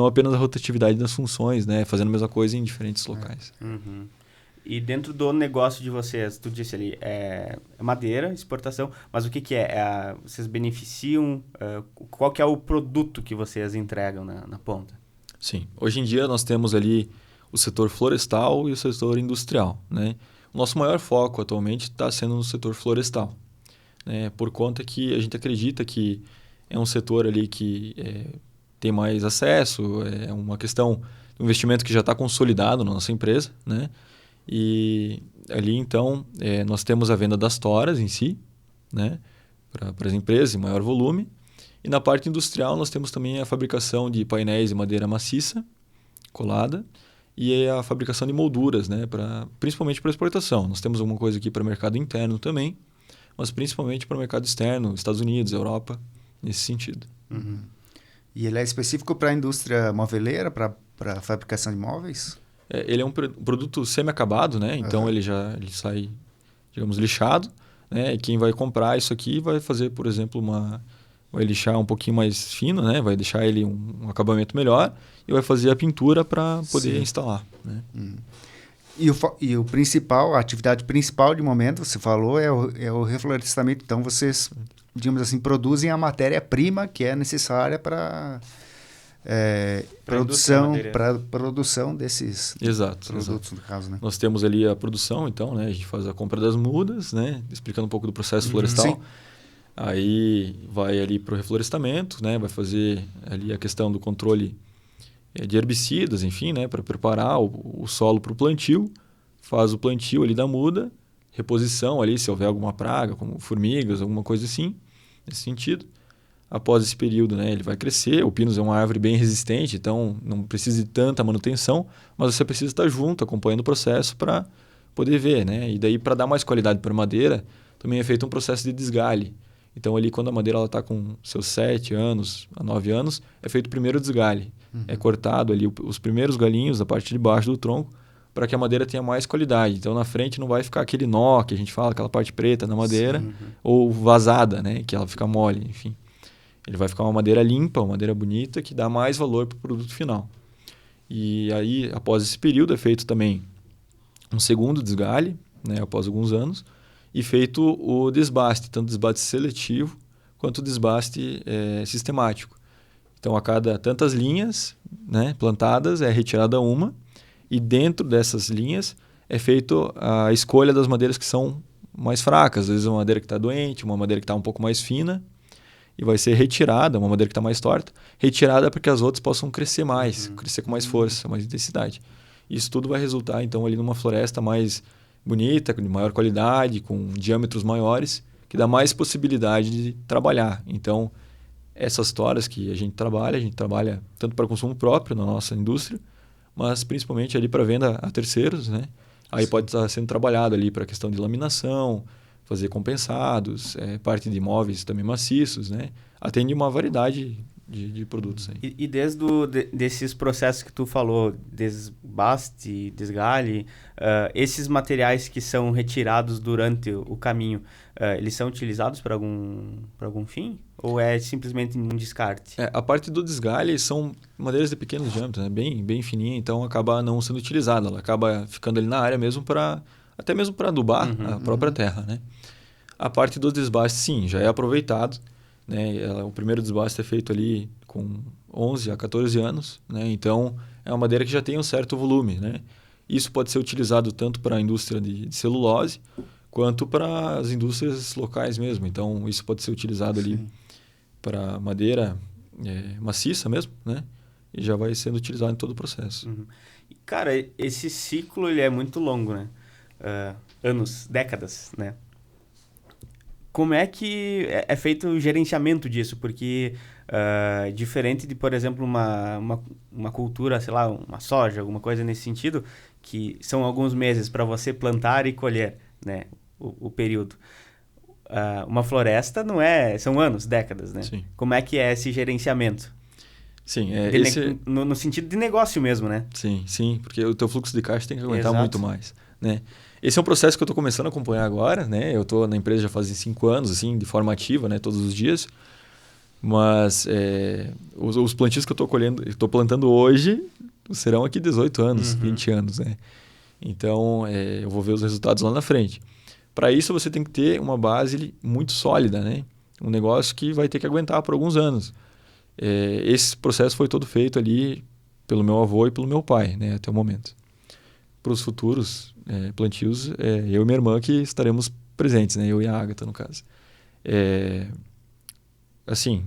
apenas a rotatividade das funções, né? Fazendo a mesma coisa em diferentes locais. E dentro do negócio de vocês, tu disse ali, madeira, exportação, mas o que é? Vocês beneficiam? Qual que é o produto que vocês entregam na ponta? Sim. Hoje em dia nós temos ali o setor florestal e o setor industrial, né? O nosso maior foco atualmente está sendo no setor florestal, né? Por conta que a gente acredita que é um setor ali que tem mais acesso, é uma questão de investimento que já está consolidado na nossa empresa, né? E ali, então, nós temos a venda das toras em si, né, para as empresas em maior volume. E na parte industrial, nós temos também a fabricação de painéis de madeira maciça, colada, e a fabricação de molduras, né, principalmente para exportação. Nós temos alguma coisa aqui para o mercado interno também, mas principalmente para o mercado externo, Estados Unidos, Europa, nesse sentido. E ele é específico para a indústria moveleira, para a fabricação de móveis? Ele é um produto semi-acabado, né? Então ele sai, digamos, lixado, né? E quem vai comprar isso aqui vai fazer, por exemplo, vai lixar um pouquinho mais fino, né? Vai deixar ele um acabamento melhor e vai fazer a pintura para poder instalar, né? E o principal, a atividade principal de momento, você falou, é o reflorestamento. Então vocês, digamos assim, produzem a matéria-prima que é necessária para produção desses produtos, no caso, né? Nós temos ali a produção, então, né? A gente faz a compra das mudas, né? Explicando um pouco do processo florestal. Sim. Aí vai ali para o reflorestamento, né? Vai fazer ali a questão do controle de herbicidas, enfim, né, para preparar o solo para o plantio, faz o plantio ali da muda, reposição ali, se houver alguma praga, como formigas, alguma coisa assim, nesse sentido. Após esse período, né, ele vai crescer. O pinus é uma árvore bem resistente, então não precisa de tanta manutenção, mas você precisa estar junto, acompanhando o processo para poder ver, né? E daí, para dar mais qualidade para a madeira, também é feito um processo de desgalhe. Então, ali, quando a madeira está com seus 7 anos a 9 anos, é feito o primeiro desgalhe. É cortado ali os primeiros galinhos da parte de baixo do tronco para que a madeira tenha mais qualidade. Então, na frente não vai ficar aquele nó que a gente fala, aquela parte preta na madeira, ou vazada, né? Que ela fica mole, enfim. Ele vai ficar uma madeira limpa, uma madeira bonita, que dá mais valor para o produto final. E aí, após esse período, é feito também um segundo desgalhe, né, após alguns anos, e feito o desbaste, tanto desbaste seletivo quanto o desbaste sistemático. Então, a cada tantas linhas, né, plantadas, é retirada uma, e dentro dessas linhas é feito a escolha das madeiras que são mais fracas. Às vezes uma madeira que está doente, uma madeira que está um pouco mais fina, e vai ser retirada, uma madeira que está mais torta, retirada para que as outras possam crescer mais, crescer com mais força, mais intensidade. Isso tudo vai resultar, então, ali numa floresta mais bonita, de maior qualidade, com diâmetros maiores, que dá mais possibilidade de trabalhar. Então, essas toras que a gente trabalha tanto para consumo próprio na nossa indústria, mas principalmente ali para venda a terceiros, né? Aí pode estar sendo trabalhado ali para a questão de laminação, fazer compensados, parte de móveis também maciços, né? Atende uma variedade de produtos aí. E desde desses processos que tu falou, desbaste, desgalhe, esses materiais que são retirados durante o caminho, eles são utilizados para algum fim? Ou é simplesmente um descarte? A parte do desgalhe são madeiras de pequenos diâmetros, né? Bem fininha, então acaba não sendo utilizada. Ela acaba ficando ali na área mesmo até mesmo para adubar a própria terra, né? A parte do desbaste, sim, já é aproveitado, né? O primeiro desbaste é feito ali com 11 a 14 anos, né? Então, é uma madeira que já tem um certo volume, né? Isso pode ser utilizado tanto para a indústria de celulose, quanto para as indústrias locais mesmo. Então, isso pode ser utilizado ali para madeira maciça mesmo, né? E já vai sendo utilizado em todo o processo. Cara, esse ciclo ele é muito longo, né? Anos, décadas, né? Como é que é feito o gerenciamento disso? Porque, diferente de, por exemplo, uma cultura, sei lá, uma soja, alguma coisa nesse sentido, que são alguns meses para você plantar e colher, né? O período. Uma floresta não são anos, décadas, né? Sim. Como é que é esse gerenciamento? Sim, no sentido de negócio mesmo, né? Sim, porque o teu fluxo de caixa tem que aguentar Exato. muito mais, né? Esse é um processo que eu estou começando a acompanhar agora, né? Eu estou na empresa já fazem 5 anos, assim, de forma ativa, né? Todos os dias. Mas os plantios que eu estou plantando hoje, serão aqui 18 anos, 20 anos, né? Então, eu vou ver os resultados lá na frente. Para isso, você tem que ter uma base muito sólida, né? Um negócio que vai ter que aguentar por alguns anos. Esse processo foi todo feito ali pelo meu avô e pelo meu pai, né? Até o momento. Para os futuros plantios, eu e minha irmã que estaremos presentes, né? Eu e a Ágata, no caso. Assim,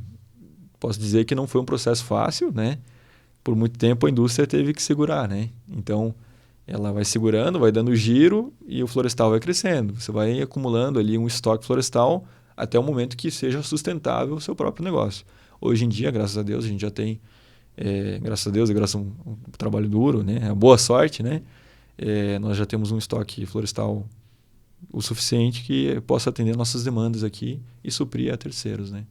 posso dizer que não foi um processo fácil, né? Por muito tempo a indústria teve que segurar, né? Então, ela vai segurando, vai dando giro e o florestal vai crescendo. Você vai acumulando ali um estoque florestal até o momento que seja sustentável o seu próprio negócio. Hoje em dia, graças a Deus, a gente já tem, graças a Deus e graças a um trabalho duro, né? A boa sorte, né? Nós já temos um estoque florestal o suficiente que possa atender nossas demandas aqui e suprir a terceiros, né?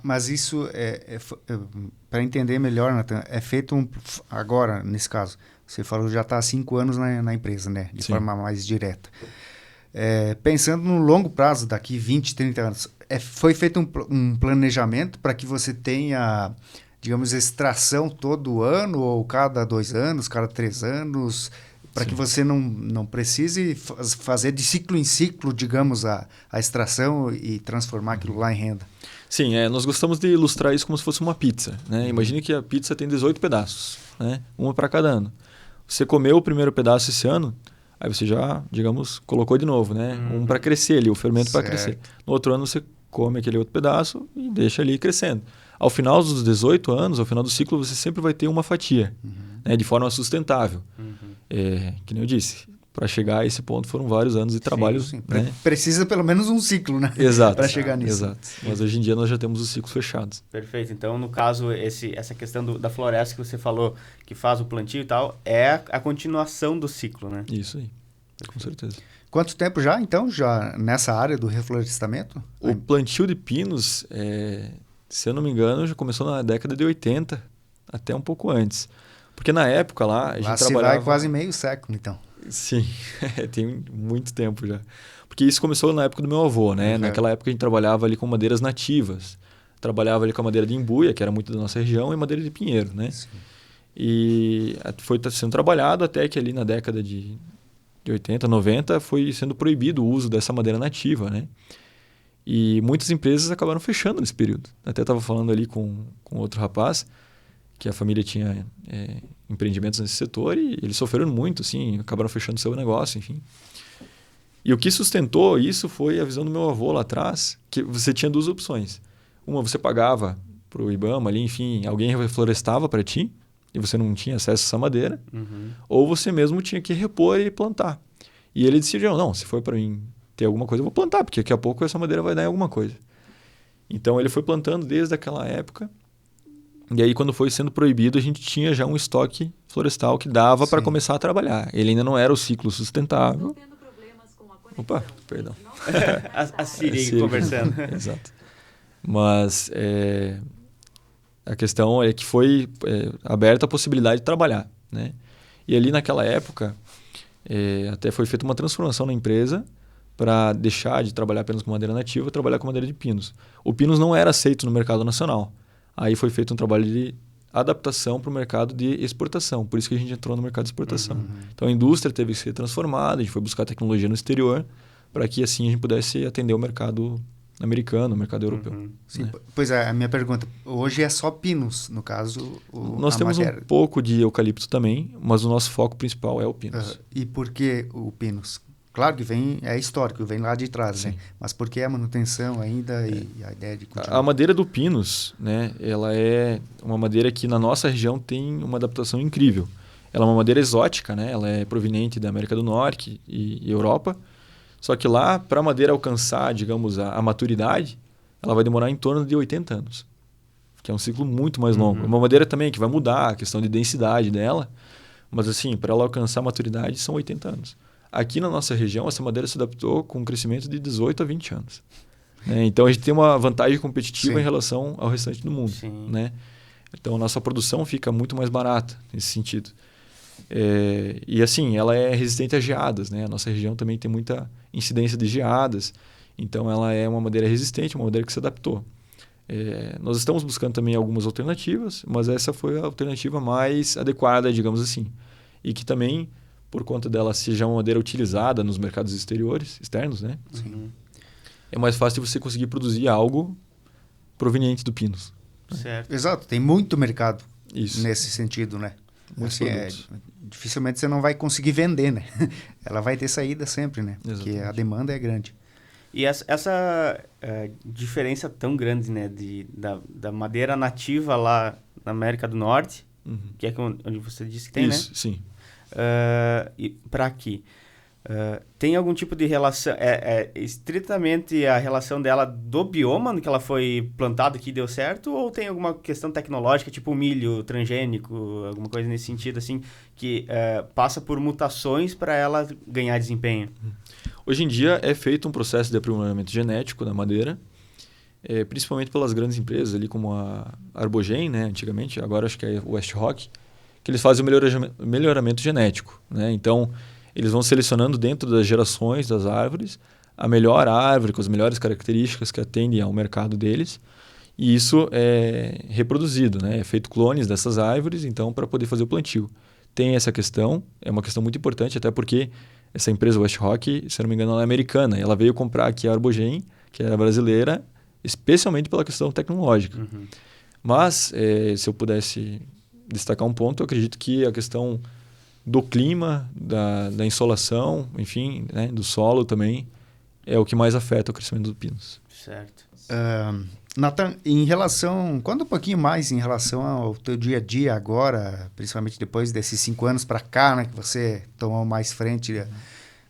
Mas isso, para entender melhor, Nathan, é feito agora, nesse caso, você falou que já está há 5 anos na empresa, né? De Sim. forma mais direta. Pensando no longo prazo, daqui 20, 30 anos, foi feito um planejamento para que você tenha, digamos, extração todo ano, ou cada 2 anos, cada 3 anos, para que você não precise fazer de ciclo em ciclo, digamos, a extração e transformar aquilo lá em renda. Sim, nós gostamos de ilustrar isso como se fosse uma pizza, né? Imagine que a pizza tem 18 pedaços, né? Uma para cada ano. Você comeu o primeiro pedaço esse ano, aí você já, digamos, colocou de novo, né? Um para crescer ali, o fermento para crescer. No outro ano você come aquele outro pedaço e deixa ali crescendo. Ao final dos 18 anos, ao final do ciclo, você sempre vai ter uma fatia, né, de forma sustentável. Que nem eu disse, para chegar a esse ponto foram vários anos de trabalho. Sim. Né? Precisa pelo menos um ciclo, né? Exato. Para chegar nisso. Exato. Mas hoje em dia nós já temos os ciclos fechados. Perfeito. Então, no caso, essa questão da floresta que você falou, que faz o plantio e tal, é a continuação do ciclo, né? Isso aí, com certeza. Quanto tempo já, então, já nessa área do reflorestamento? O plantio de pinos, se eu não me engano, já começou na década de 80, até um pouco antes. Porque na época lá, a gente trabalhava... vai quase meio século, então. Sim, tem muito tempo já. Porque isso começou na época do meu avô, né? Naquela época a gente trabalhava ali com madeiras nativas. Trabalhava ali com a madeira de embuia, que era muito da nossa região, e madeira de pinheiro, né? Sim. E foi sendo trabalhado até que ali na década de 80, 90, foi sendo proibido o uso dessa madeira nativa, né? E muitas empresas acabaram fechando nesse período. Até estava falando ali com outro rapaz, que a família tinha empreendimentos nesse setor e eles sofreram muito, assim, acabaram fechando seu negócio, enfim. E o que sustentou isso foi a visão do meu avô lá atrás, que você tinha duas opções. Uma, você pagava para o IBAMA ali, enfim, alguém reflorestava para ti e você não tinha acesso a essa madeira, ou você mesmo tinha que repor e plantar. E ele decidiu, não, se for para mim ter alguma coisa, eu vou plantar, porque daqui a pouco essa madeira vai dar em alguma coisa. Então ele foi plantando desde aquela época. E aí, quando foi sendo proibido, a gente tinha já um estoque florestal que dava para começar a trabalhar. Ele ainda não era o ciclo sustentável. Opa, perdão. a Siri conversando. Exato. Mas a questão é que foi aberta a possibilidade de trabalhar, né? E ali naquela época, até foi feita uma transformação na empresa para deixar de trabalhar apenas com madeira nativa e trabalhar com madeira de pinos. O pinos não era aceito no mercado nacional. Aí foi feito um trabalho de adaptação para o mercado de exportação. Por isso que a gente entrou no mercado de exportação. Então a indústria teve que ser transformada, a gente foi buscar tecnologia no exterior para que assim a gente pudesse atender o mercado americano, o mercado europeu. Sim, né? Pois é, a minha pergunta, hoje é só pinos, no caso? Nós temos um pouco de eucalipto também, mas o nosso foco principal é o pinos. E por que o pinos? Claro que é histórico, vem lá de trás, né? Mas por que a manutenção ainda e a ideia de continuar? A madeira do pinos, né, ela é uma madeira que na nossa região tem uma adaptação incrível. Ela é uma madeira exótica, né? Ela é proveniente da América do Norte e Europa. Só que lá, para a madeira alcançar, digamos, a maturidade, ela vai demorar em torno de 80 anos. Que é um ciclo muito mais longo. É uma madeira também que vai mudar a questão de densidade dela. Mas assim, para ela alcançar a maturidade, são 80 anos. Aqui na nossa região, essa madeira se adaptou com um crescimento de 18 a 20 anos. Né? Então, a gente tem uma vantagem competitiva em relação ao restante do mundo. Né? Então, a nossa produção fica muito mais barata nesse sentido. E assim, ela é resistente a geadas. Né? A nossa região também tem muita incidência de geadas. Então, ela é uma madeira resistente, uma madeira que se adaptou. Nós estamos buscando também algumas alternativas, mas essa foi a alternativa mais adequada, digamos assim. E que também, por conta dela seja uma madeira utilizada nos mercados externos, né? É mais fácil você conseguir produzir algo proveniente do pinos. Certo. Exato, tem muito mercado Isso. nesse sentido, né? Muitos assim, dificilmente você não vai conseguir vender, né? Ela vai ter saída sempre, né? Exatamente. Porque a demanda é grande. E essa diferença tão grande, né, da madeira nativa lá na América do Norte, que é onde você disse que tem, Isso, né? sim. E para aqui. Tem algum tipo de relação? É estritamente a relação dela do bioma no que ela foi plantada que deu certo? Ou tem alguma questão tecnológica, tipo milho transgênico, alguma coisa nesse sentido, assim, que passa por mutações para ela ganhar desempenho? Hoje em dia é feito um processo de aprimoramento genético da madeira, principalmente pelas grandes empresas, ali como a Arbogen, né, antigamente, agora acho que é o West Rock, que eles fazem o melhoramento genético. Né? Então, eles vão selecionando dentro das gerações das árvores a melhor árvore, com as melhores características que atendem ao mercado deles, e isso é reproduzido, né? É feito clones dessas árvores, então, para poder fazer o plantio. Tem essa questão, é uma questão muito importante, até porque essa empresa West Rock, se não me engano, ela é americana. Ela veio comprar aqui a Arbogen, que era brasileira, especialmente pela questão tecnológica. Mas, se eu pudesse destacar um ponto, eu acredito que a questão do clima, da insolação, enfim, né, do solo também, é o que mais afeta o crescimento dos pinos. Certo. Nathan, conta um pouquinho mais em relação ao teu dia a dia agora, principalmente depois desses 5 anos para cá, né, que você tomou mais frente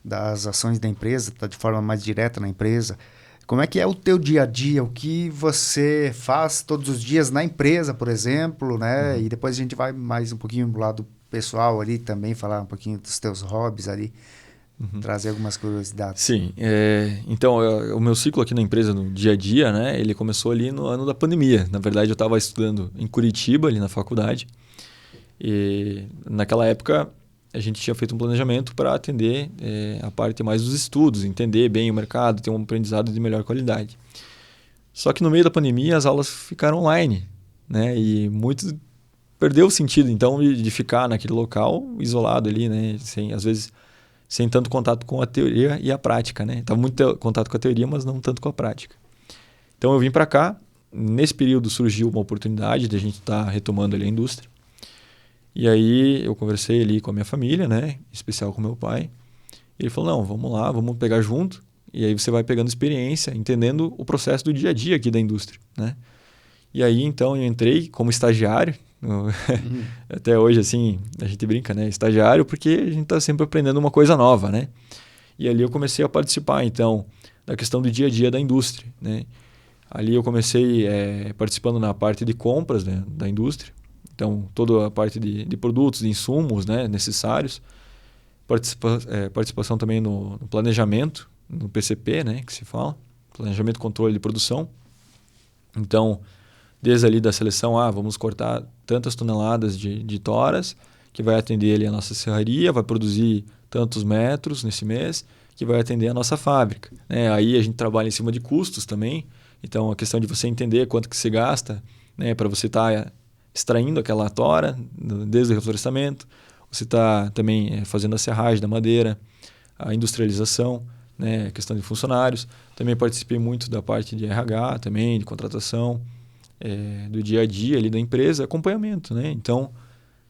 das ações da empresa, está de forma mais direta na empresa. Como é que é o teu dia a dia? O que você faz todos os dias na empresa, por exemplo, né? E depois a gente vai mais um pouquinho do lado pessoal ali também, falar um pouquinho dos teus hobbies ali, trazer algumas curiosidades. Sim, então o meu ciclo aqui na empresa, no dia a dia, né? Ele começou ali no ano da pandemia. Na verdade, eu estava estudando em Curitiba, ali na faculdade. E naquela época, a gente tinha feito um planejamento para atender a parte mais dos estudos, entender bem o mercado, ter um aprendizado de melhor qualidade. Só que no meio da pandemia as aulas ficaram online, né? E muito perdeu o sentido, então, de ficar naquele local isolado ali, né? Às vezes, sem tanto contato com a teoria e a prática, né? Tava muito contato com a teoria, mas não tanto com a prática. Então eu vim para cá, nesse período surgiu uma oportunidade de a gente estar retomando ali a indústria. E aí eu conversei ali com a minha família, né? Em especial com meu pai. Ele falou, não, vamos lá, vamos pegar junto. E aí você vai pegando experiência, entendendo o processo do dia a dia aqui da indústria, né? E aí então eu entrei como estagiário. Até hoje, assim, a gente brinca, né? Estagiário, porque a gente está sempre aprendendo uma coisa nova, né? E ali eu comecei a participar, então, da questão do dia a dia da indústria, né? Ali eu comecei participando na parte de compras, né, da indústria. Então, toda a parte de produtos, de insumos, né, necessários. Participação também no planejamento, no PCP, né, que se fala. Planejamento e controle de produção. Então, desde ali da seleção, vamos cortar tantas toneladas de toras, que vai atender ali a nossa serraria, vai produzir tantos metros nesse mês, que vai atender a nossa fábrica, né? Aí a gente trabalha em cima de custos também. Então, a questão de você entender quanto que se gasta, né, para você estar extraindo aquela tora desde o reflorestamento. Você está também fazendo a serragem da madeira, a industrialização, né, a questão de funcionários. Também participei muito da parte de RH também, de contratação, do dia a dia ali da empresa, acompanhamento, né? Então,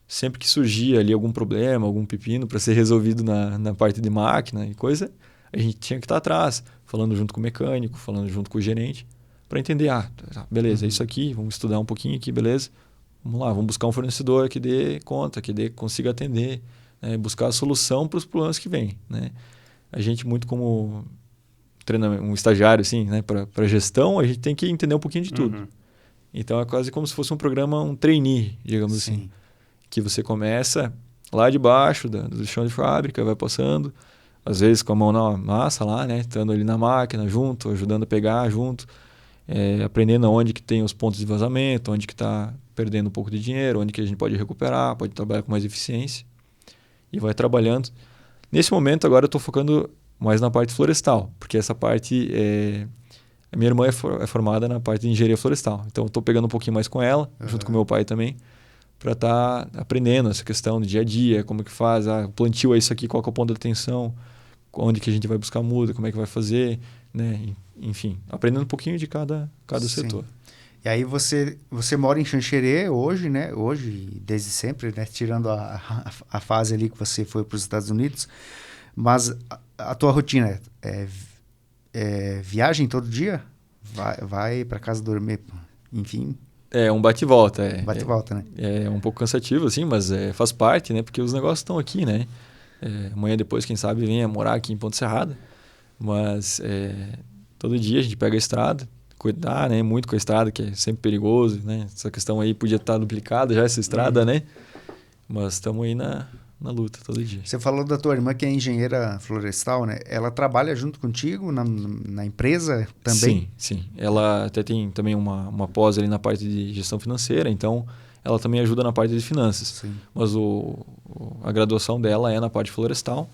sempre que surgia ali algum problema, algum pepino para ser resolvido na parte de máquina e coisa, a gente tinha que estar atrás, falando junto com o mecânico, falando junto com o gerente, para entender, beleza, é isso aqui, vamos estudar um pouquinho aqui, beleza? Vamos lá, vamos buscar um fornecedor que dê conta, consiga atender, né? Buscar a solução para os problemas que vêm, né? A gente, muito como um estagiário, assim, né? Para gestão, a gente tem que entender um pouquinho de tudo. Então, é quase como se fosse um programa, um trainee, digamos assim. Que você começa lá de baixo, do chão de fábrica, vai passando, às vezes com a mão na massa lá, né? Estando ali na máquina junto, ajudando a pegar junto, aprendendo onde que tem os pontos de vazamento, onde que está perdendo um pouco de dinheiro, onde que a gente pode recuperar, pode trabalhar com mais eficiência. E vai trabalhando. Nesse momento, agora eu estou focando mais na parte florestal, porque essa parte... A minha irmã é formada na parte de engenharia florestal. Então, eu estou pegando um pouquinho mais com ela, junto com meu pai também, para estar aprendendo essa questão do dia a dia, como que faz, o plantio é isso aqui, qual que é o ponto de atenção, onde que a gente vai buscar muda, como é que vai fazer, né? Enfim, aprendendo um pouquinho de cada setor. E aí você mora em Xanxerê hoje, né? Hoje, desde sempre, né? Tirando a fase ali que você foi para os Estados Unidos. Mas a tua rotina é viagem todo dia? Vai para casa dormir, enfim... É um bate e volta. Bate e volta, né? É um pouco cansativo, assim, mas faz parte, né? Porque os negócios estão aqui, né? Amanhã depois, quem sabe, venha morar aqui em Ponte Serrada. Mas todo dia a gente pega a estrada, cuidar, né? Muito com a estrada, que é sempre perigoso, né? Essa questão aí podia estar duplicada já, essa estrada, né? Mas estamos aí na luta todo dia. Você falou da tua irmã que é engenheira florestal, né? Ela trabalha junto contigo na empresa também? Sim. Ela até tem também uma pós ali na parte de gestão financeira, então ela também ajuda na parte de finanças. Sim. Mas a graduação dela é na parte florestal.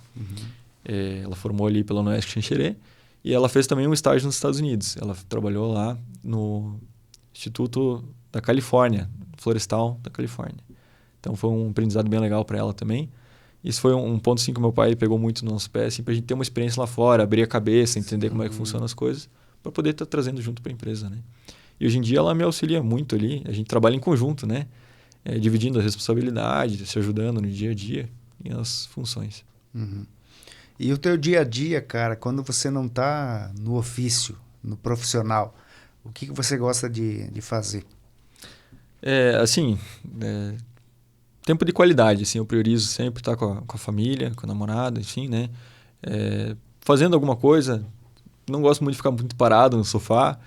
Ela formou ali pela Noesc Xanxerê e ela fez também um estágio nos Estados Unidos. Ela trabalhou lá no Instituto da Califórnia, Florestal da Califórnia. Então foi um aprendizado bem legal para ela também. Isso foi um ponto assim, que meu pai pegou muito no nosso pé, assim, para a gente ter uma experiência lá fora, abrir a cabeça, entender como é que funcionam as coisas, para poder estar trazendo junto para a empresa, né? E hoje em dia ela me auxilia muito ali, a gente trabalha em conjunto, né? Dividindo a responsabilidade, se ajudando no dia a dia e as funções. E o teu dia a dia, cara, quando você não tá no ofício, no profissional, o que você gosta de fazer? Assim, tempo de qualidade, assim, eu priorizo sempre estar com a família, com a namorada, enfim, né? Fazendo alguma coisa, não gosto muito de ficar muito parado no sofá,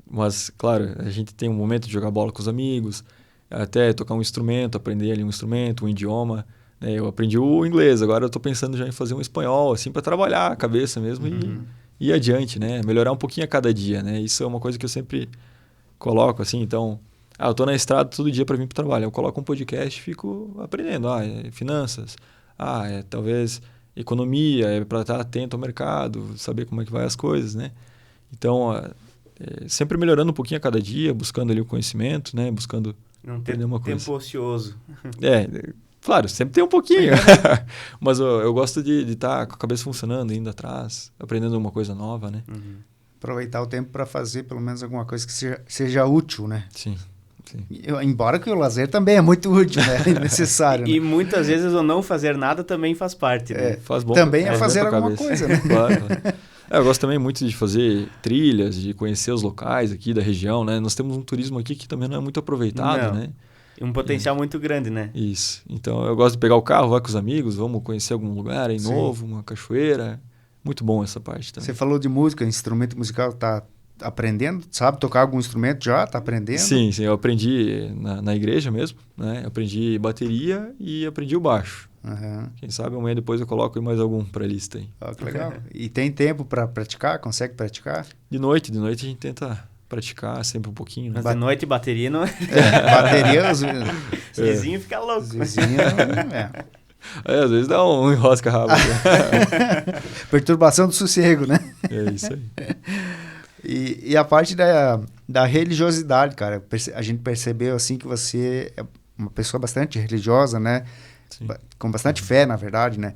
mas, claro, a gente tem um momento de jogar bola com os amigos, até tocar um instrumento, aprender ali um instrumento, um idioma, né? Eu aprendi o inglês, agora eu estou pensando já em fazer um espanhol, assim, para trabalhar a cabeça mesmo e ir adiante, né? Melhorar um pouquinho a cada dia, né? Isso é uma coisa que eu sempre coloco, assim, então... eu tô na estrada todo dia para vir para o trabalho. Eu coloco um podcast e fico aprendendo. Finanças. Talvez economia, para estar atento ao mercado, saber como é que vai as coisas, né? Então, sempre melhorando um pouquinho a cada dia, buscando ali o conhecimento, né? Buscando Não ter aprender uma coisa. tempo ocioso. Claro, sempre tem um pouquinho. Mas eu gosto de estar com a cabeça funcionando, indo atrás, aprendendo uma coisa nova, né? Aproveitar o tempo para fazer pelo menos alguma coisa que seja útil, né? Sim. Embora que o lazer também é muito útil, né? É necessário. E né? muitas vezes o não fazer nada também faz parte, né? Faz bom também é fazer alguma coisa, né? Claro. Eu gosto também muito de fazer trilhas, de conhecer os locais aqui da região, né? Nós temos um turismo aqui que também não é muito aproveitado, né? E um potencial muito grande, né? Isso. Então eu gosto de pegar o carro, vai com os amigos, vamos conhecer algum lugar aí novo, uma cachoeira. Muito bom essa parte também. Você falou de música, instrumento musical, tá aprendendo? Sabe tocar algum instrumento já? Tá aprendendo? Sim, eu aprendi na igreja mesmo, né? Eu aprendi bateria e aprendi o baixo. Quem sabe amanhã depois eu coloco mais algum para a lista aí. Que legal. E tem tempo para praticar? Consegue praticar? De noite a gente tenta praticar sempre um pouquinho. Né? Mas de noite bateria não... bateria... Os vizinhos ficam loucos. Os vizinhos... às vezes dá um enrosca-rabo. Perturbação do sossego, né? É isso aí. E a parte da religiosidade, cara, a gente percebeu assim que você é uma pessoa bastante religiosa, né? Sim. Com bastante fé, na verdade, né?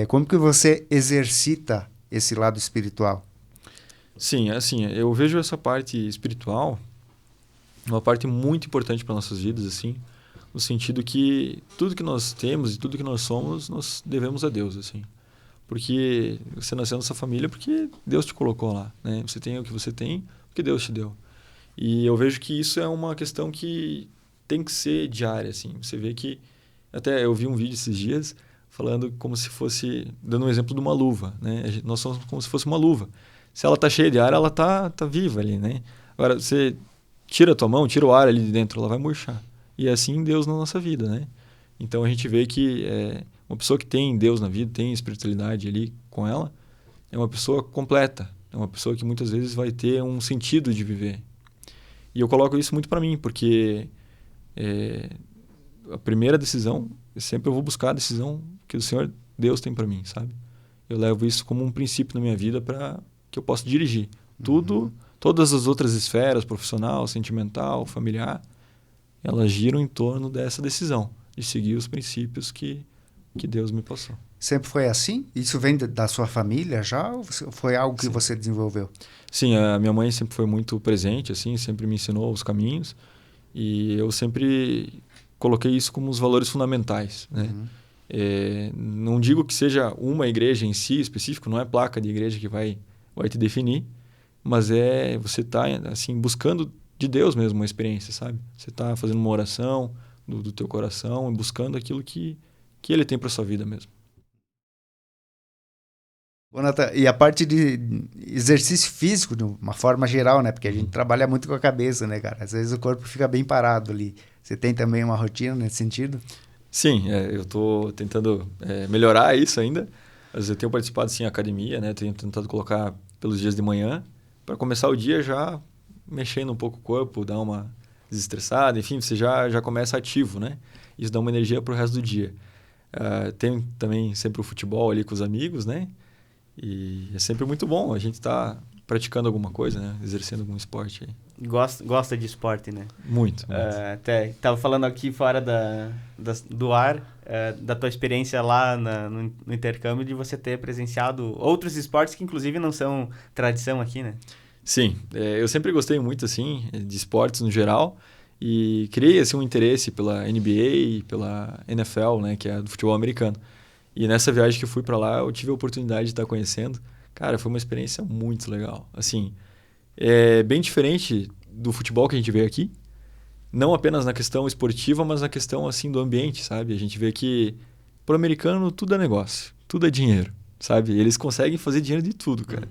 Como que você exercita esse lado espiritual? Sim, assim, eu vejo essa parte espiritual uma parte muito importante para nossas vidas, assim, no sentido que tudo que nós temos e tudo que nós somos, nós devemos a Deus, assim. Porque você nasceu nessa família porque Deus te colocou lá, né? Você tem o que você tem porque Deus te deu. E eu vejo que isso é uma questão que tem que ser diária, assim. Você vê que... Até eu vi um vídeo esses dias falando como se fosse... Dando um exemplo de uma luva, né? Nós somos como se fosse uma luva. Se ela tá cheia de ar, ela tá viva ali, né? Agora, você tira a tua mão, tira o ar ali de dentro, ela vai murchar. E é assim Deus na nossa vida, né? Então a gente vê que uma pessoa que tem Deus na vida, tem espiritualidade ali com ela, é uma pessoa completa. É uma pessoa que muitas vezes vai ter um sentido de viver. E eu coloco isso muito para mim, porque a primeira decisão, sempre eu vou buscar a decisão que o Senhor Deus tem para mim, sabe? Eu levo isso como um princípio na minha vida para que eu possa dirigir. Todas as outras esferas, profissional, sentimental, familiar, elas giram em torno dessa decisão, de seguir os princípios que Deus me passou. Sempre foi assim? Isso vem da sua família já ou foi algo que você desenvolveu? Sim, a minha mãe sempre foi muito presente, assim, sempre me ensinou os caminhos e eu sempre coloquei isso como os valores fundamentais, né? Não digo que seja uma igreja em si específico, não é placa de igreja que vai te definir, mas você tá assim buscando de Deus mesmo uma experiência, sabe? Você tá fazendo uma oração do teu coração, buscando aquilo que Ele tem para sua vida mesmo. Bom, Nathan, e a parte de exercício físico, de uma forma geral, né? Porque a gente trabalha muito com a cabeça, né, cara? Às vezes o corpo fica bem parado ali. Você tem também uma rotina nesse sentido? Sim, eu estou tentando melhorar isso ainda. Mas eu tenho participado, sim, em academia, né? Tenho tentado colocar pelos dias de manhã, para começar o dia já mexendo um pouco o corpo, dar uma desestressada, enfim, você já começa ativo, né? Isso dá uma energia para o resto do dia. Tem também sempre o futebol ali com os amigos, né? E é sempre muito bom a gente estar praticando alguma coisa, né? Exercendo algum esporte aí. Gosta de esporte, né? Muito. Até estava falando aqui fora do ar, da tua experiência lá no intercâmbio, de você ter presenciado outros esportes que inclusive não são tradição aqui, né? Sim, eu sempre gostei muito assim de esportes no geral e criei assim, um interesse pela NBA e pela NFL, né, que é do futebol americano. E nessa viagem que eu fui para lá, eu tive a oportunidade de estar conhecendo. Cara, foi uma experiência muito legal. Assim, é bem diferente do futebol que a gente vê aqui. Não apenas na questão esportiva, mas na questão assim do ambiente, sabe? A gente vê que pro americano tudo é negócio, tudo é dinheiro, sabe? Eles conseguem fazer dinheiro de tudo, cara.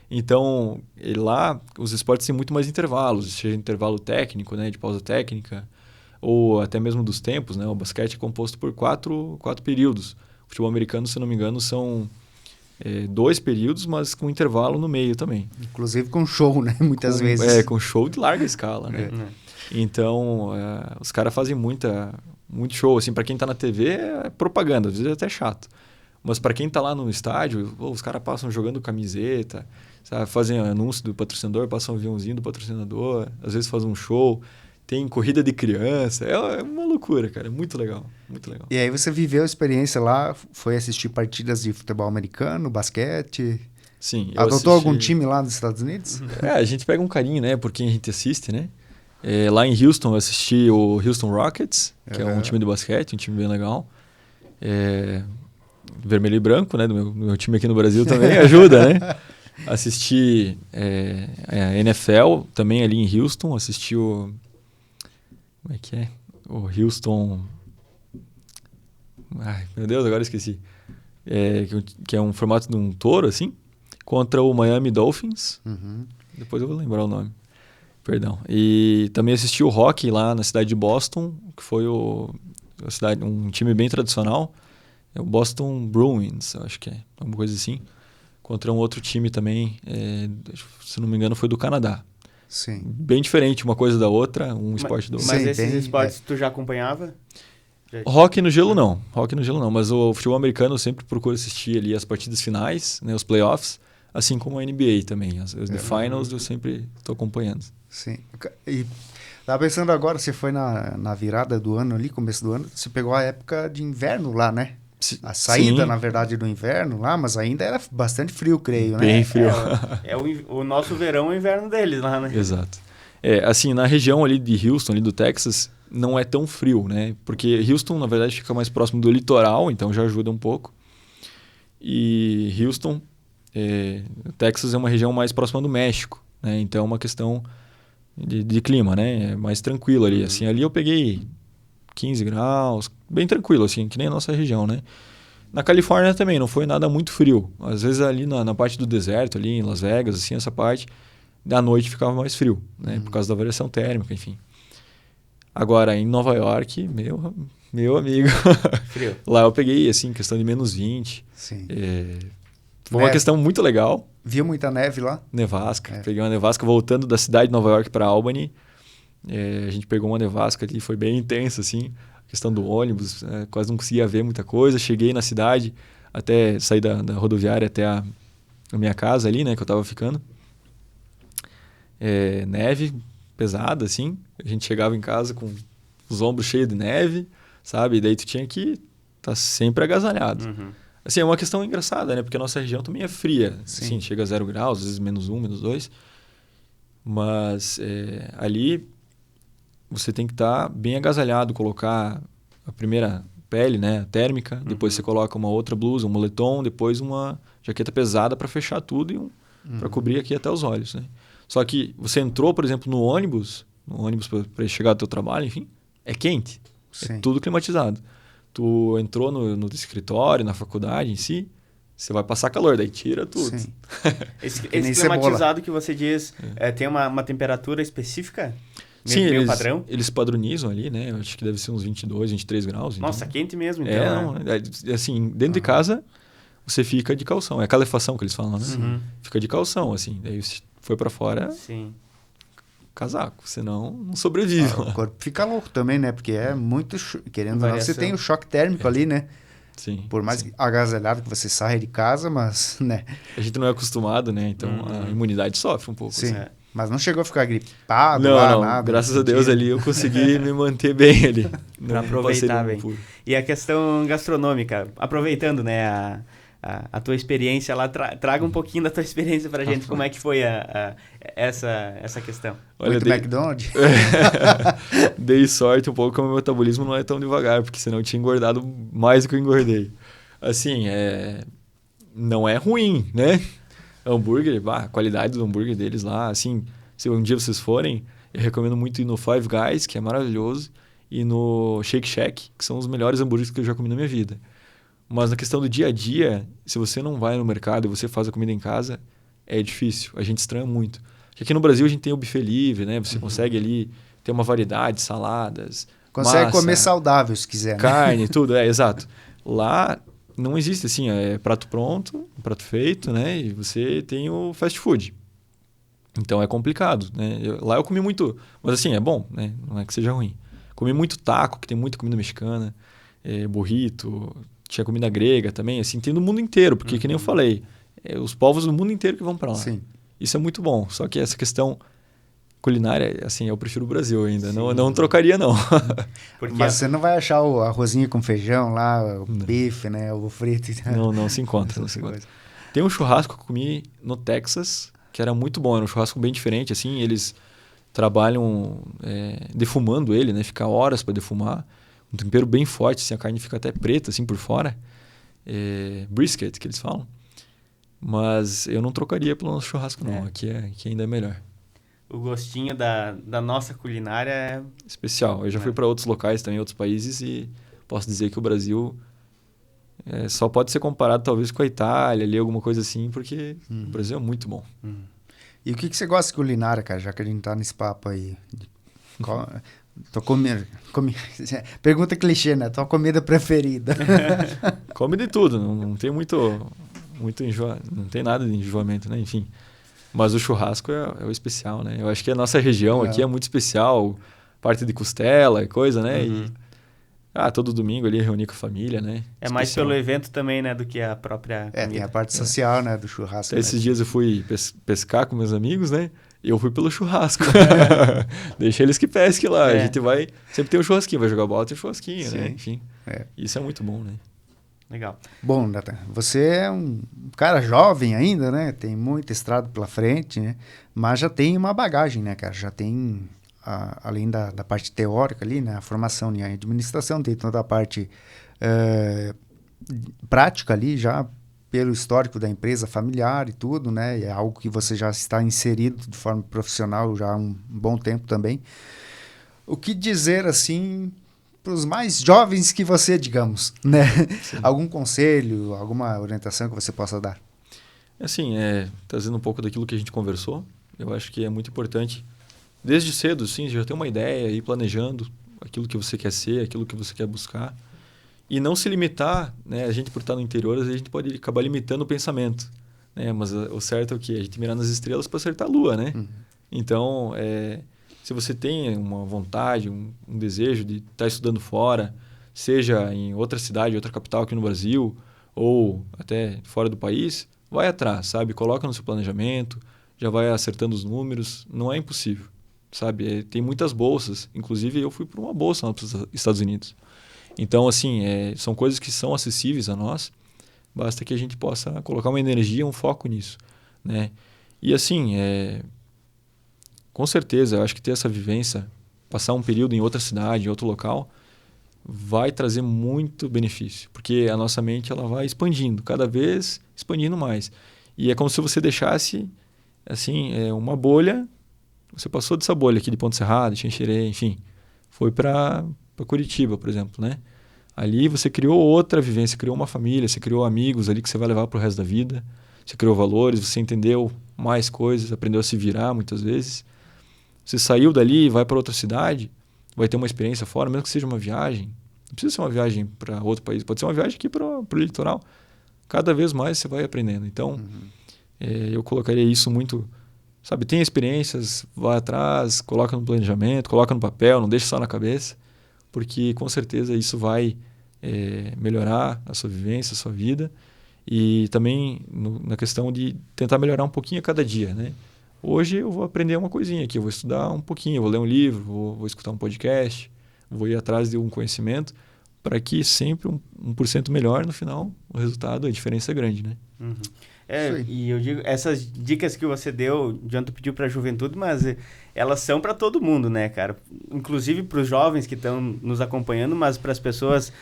Então, lá os esportes têm muito mais intervalos, seja intervalo técnico, né, de pausa técnica, ou até mesmo dos tempos, né? O basquete é composto por quatro períodos. O futebol americano, se não me engano, são 2 períodos, mas com intervalo no meio também. Inclusive com show, né? Muitas vezes. Com show de larga escala, né? Então, os caras fazem muito show. Assim, para quem tá na TV, é propaganda, às vezes é até chato. Mas para quem tá lá no estádio, os caras passam jogando camiseta, sabe? Fazem anúncio do patrocinador, passam um aviãozinho do patrocinador, às vezes fazem um show. Tem corrida de criança, é uma loucura, cara, é muito legal, muito legal. E aí você viveu a experiência lá, foi assistir partidas de futebol americano, basquete? Sim. Adotou algum time lá nos Estados Unidos? A gente pega um carinho, né, por quem a gente assiste, né? Lá em Houston eu assisti o Houston Rockets, que é um time de basquete, um time bem legal. Vermelho e branco, né, do meu time aqui no Brasil também ajuda, né? Assisti a NFL também ali em Houston, assisti o... Como é que é? O Houston... Ai, meu Deus, agora esqueci. Que é um formato de um touro, assim, contra o Miami Dolphins. Depois eu vou lembrar o nome. Perdão. E também assisti o hockey lá na cidade de Boston, que foi um time bem tradicional. É o Boston Bruins, eu acho que é. Alguma coisa assim. Contra um outro time também, se não me engano, foi do Canadá. Sim. Bem diferente uma coisa da outra, um esporte do outro. Mas esses esportes tu já acompanhava? Hockey no gelo não, mas o futebol americano eu sempre procuro assistir ali as partidas finais, né, os playoffs, assim como a NBA também, as The Finals eu sempre estou acompanhando. Sim, e tava pensando agora, você foi na virada do ano ali, começo do ano, você pegou a época de inverno lá, né? A saída, na verdade, do inverno lá, mas ainda era bastante frio, creio, né? Bem frio. O nosso verão é o inverno deles lá, né? Exato. Assim, na região ali de Houston, ali do Texas, não é tão frio, né? Porque Houston, na verdade, fica mais próximo do litoral, então já ajuda um pouco. E Houston, Texas é uma região mais próxima do México, né? Então é uma questão de clima, né? É mais tranquilo ali. Assim, ali eu peguei 15 graus, bem tranquilo, assim, que nem a nossa região, né? Na Califórnia também, não foi nada muito frio. Às vezes ali na parte do deserto, ali em Las Vegas, assim, essa parte, da noite ficava mais frio, né? Por causa da variação térmica, enfim. Agora, em Nova York, meu amigo, frio. Lá eu peguei, assim, questão de menos 20. Sim. Foi uma questão muito legal. Viu muita neve lá? Nevasca. Peguei uma nevasca voltando da cidade de Nova York para Albany. A gente pegou uma nevasca ali, foi bem intensa, assim. A questão do ônibus, quase não conseguia ver muita coisa. Cheguei na cidade, até sair da rodoviária até a minha casa ali, né, que eu tava ficando. Neve pesada, assim. A gente chegava em casa com os ombros cheios de neve, sabe? E daí tu tinha que estar sempre agasalhado. Assim, é uma questão engraçada, né? Porque a nossa região também é fria. Assim, chega a 0 graus, às vezes menos 1, menos 2. Mas ali você tem que estar bem agasalhado, colocar a primeira pele, né, a térmica, depois você coloca uma outra blusa, um moletom, depois uma jaqueta pesada para fechar tudo e para cobrir aqui até os olhos, né? Só que você entrou, por exemplo, no ônibus para chegar ao teu trabalho, enfim, é quente. Sim. É tudo climatizado. Tu entrou no escritório, na faculdade em si, você vai passar calor, daí tira tudo. Sim. Esse climatizado que você diz, tem uma temperatura específica? Sim, meio padrão? Eles padronizam ali, né? Eu acho que deve ser uns 22, 23 graus. Nossa, então... quente mesmo, então. Assim, dentro de casa, você fica de calção. É calefação que eles falam, né? Fica de calção, assim. Daí você foi pra fora, casaco. Senão, não sobrevive. O corpo fica louco também, né? Porque é muito... Querendo ou não, você tem o choque térmico ali, né? Sim. Por mais agasalhado que você saia de casa, mas, né? A gente não é acostumado, né? Então, a imunidade sofre um pouco. Sim. Assim. Mas não chegou a ficar gripado não, nada? Graças a Deus ali eu consegui me manter bem ali. Pra aproveitar bem. E a questão gastronômica, aproveitando, né, a tua experiência lá, traga um pouquinho da tua experiência pra gente, como é que foi essa questão. Olha, muito McDonald's? Dei sorte um pouco que o meu metabolismo não é tão devagar, porque senão eu tinha engordado mais do que eu engordei. Assim, não é ruim, né? Hambúrguer, a qualidade do hambúrguer deles lá, assim, se um dia vocês forem, eu recomendo muito ir no Five Guys, que é maravilhoso, e no Shake Shack, que são os melhores hambúrgueres que eu já comi na minha vida. Mas na questão do dia a dia, se você não vai no mercado e você faz a comida em casa, é difícil. A gente estranha muito. Porque aqui no Brasil a gente tem o buffet livre, né? Você consegue ali ter uma variedade, saladas, Consegue massa, comer saudável se quiser, né? carne, tudo, exato. Lá não existe assim, é prato pronto, prato feito, né? E você tem o fast food. Então é complicado, né? Lá eu comi muito, mas assim, é bom, né? Não é que seja ruim. Comi muito taco, que tem muita comida mexicana, burrito, tinha comida grega também, assim, tem no mundo inteiro, porque que nem eu falei, os povos do mundo inteiro que vão para lá. Sim. Isso é muito bom, só que essa questão culinária, assim, eu prefiro o Brasil ainda, Sim. não trocaria não. Porque Mas você não vai achar o arrozinho com feijão lá, o bife, né? O frito. Não se encontra, não se encontra. Tem um churrasco que eu comi no Texas, que era muito bom, era um churrasco bem diferente, assim, eles trabalham defumando ele, né? Fica horas para defumar, um tempero bem forte, assim, a carne fica até preta, assim, por fora. Brisket, que eles falam. Mas eu não trocaria pelo nosso churrasco, não. Aqui ainda é melhor. o gostinho da nossa culinária é... Especial. Eu já fui para outros locais também, outros países, e posso dizer que o Brasil só pode ser comparado talvez com a Itália, ali, alguma coisa assim, porque o Brasil é muito bom. E o que você gosta de culinária, cara? Já que a gente tá nesse papo aí. Tô comendo. Pergunta clichê, né? Tua comida preferida. Come de tudo, não tem muito não tem nada de enjoamento, né? Enfim. Mas o churrasco é o especial, né? Eu acho que a nossa região aqui é muito especial, parte de costela e coisa, né? E todo domingo ali reunir com a família, né? É mais pelo evento também, né? Do que a própria comida. Tem a parte social, né? Do churrasco. Até esses dias eu fui pescar com meus amigos, né? E eu fui pelo churrasco. Deixa eles que pesquem lá. A gente vai... Sempre tem um churrasquinho. Vai jogar bola, tem um churrasquinho, né? Enfim. Isso é muito bom, né? Legal. Bom, Nathan, você é um cara jovem ainda, né? Tem muita estrada pela frente, né? Mas já tem uma bagagem, né, cara? Já tem, além da parte teórica ali, né? A formação em administração, tem toda a parte prática ali, já pelo histórico da empresa familiar e tudo, né? É algo que você já está inserido de forma profissional já há um bom tempo também. O que dizer, assim... para os mais jovens que você, digamos, né? Algum conselho, alguma orientação que você possa dar? Assim, trazendo um pouco daquilo que a gente conversou, eu acho que é muito importante, desde cedo, sim, já ter uma ideia, ir planejando aquilo que você quer ser, aquilo que você quer buscar, e não se limitar, né? A gente, por estar no interior, a gente pode acabar limitando o pensamento, né? Mas o certo é o quê? A gente mirar nas estrelas para acertar a lua, né? Então, se você tem uma vontade, um desejo de estar estudando fora, seja em outra cidade, outra capital aqui no Brasil, ou até fora do país, vai atrás, sabe? Coloca no seu planejamento, já vai acertando os números, não é impossível, sabe? Tem muitas bolsas, inclusive eu fui por uma bolsa lá para os Estados Unidos. Então, assim, são coisas que são acessíveis a nós, basta que a gente possa colocar uma energia, um foco nisso, né? E assim, com certeza, eu acho que ter essa vivência, passar um período em outra cidade, em outro local, vai trazer muito benefício. Porque a nossa mente ela vai expandindo, cada vez expandindo mais. E é como se você deixasse assim, uma bolha, você passou dessa bolha aqui de Ponte Serrada, de Xanxerê, enfim, foi para Curitiba, por exemplo, né? Ali você criou outra vivência, criou uma família, você criou amigos ali que você vai levar para o resto da vida, você criou valores, você entendeu mais coisas, aprendeu a se virar muitas vezes. Você saiu dali e vai para outra cidade, vai ter uma experiência fora, mesmo que seja uma viagem. Não precisa ser uma viagem para outro país, pode ser uma viagem aqui para o litoral. Cada vez mais você vai aprendendo. Então, eu colocaria isso muito... Sabe, tem experiências, vai atrás, coloca no planejamento, coloca no papel, não deixa só na cabeça, porque com certeza isso vai melhorar a sua vivência, a sua vida. E também na questão de tentar melhorar um pouquinho a cada dia, né? Hoje eu vou aprender uma coisinha aqui, eu vou estudar um pouquinho, vou ler um livro, vou escutar um podcast, vou ir atrás de um conhecimento para que sempre 1% melhor no final, o resultado, a diferença é grande, né? Uhum. E eu digo, essas dicas que você deu, o Jonathan pediu para a juventude, mas elas são para todo mundo, né, cara? Inclusive para os jovens que estão nos acompanhando, mas para as pessoas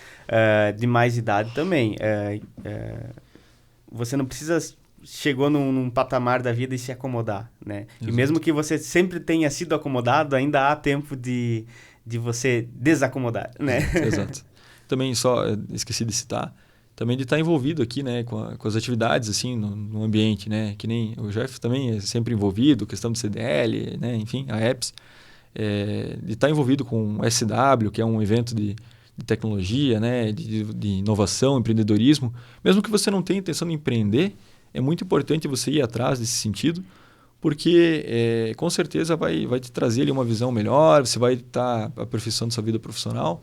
de mais idade também. Você não precisa... Chegou num patamar da vida e se acomodar, né? Exato. E mesmo que você sempre tenha sido acomodado, ainda há tempo de você desacomodar, né? Exato. Também só esqueci de citar, também de estar envolvido aqui, né, com as atividades assim no ambiente, né, que nem o Jeff também é sempre envolvido, questão do CDL, né, enfim, a EPS, de estar envolvido com o SW, que é um evento de tecnologia, né, de inovação, empreendedorismo, mesmo que você não tenha intenção de empreender, é muito importante você ir atrás desse sentido, porque com certeza vai te trazer ali uma visão melhor, você vai estar aperfeiçoando sua vida profissional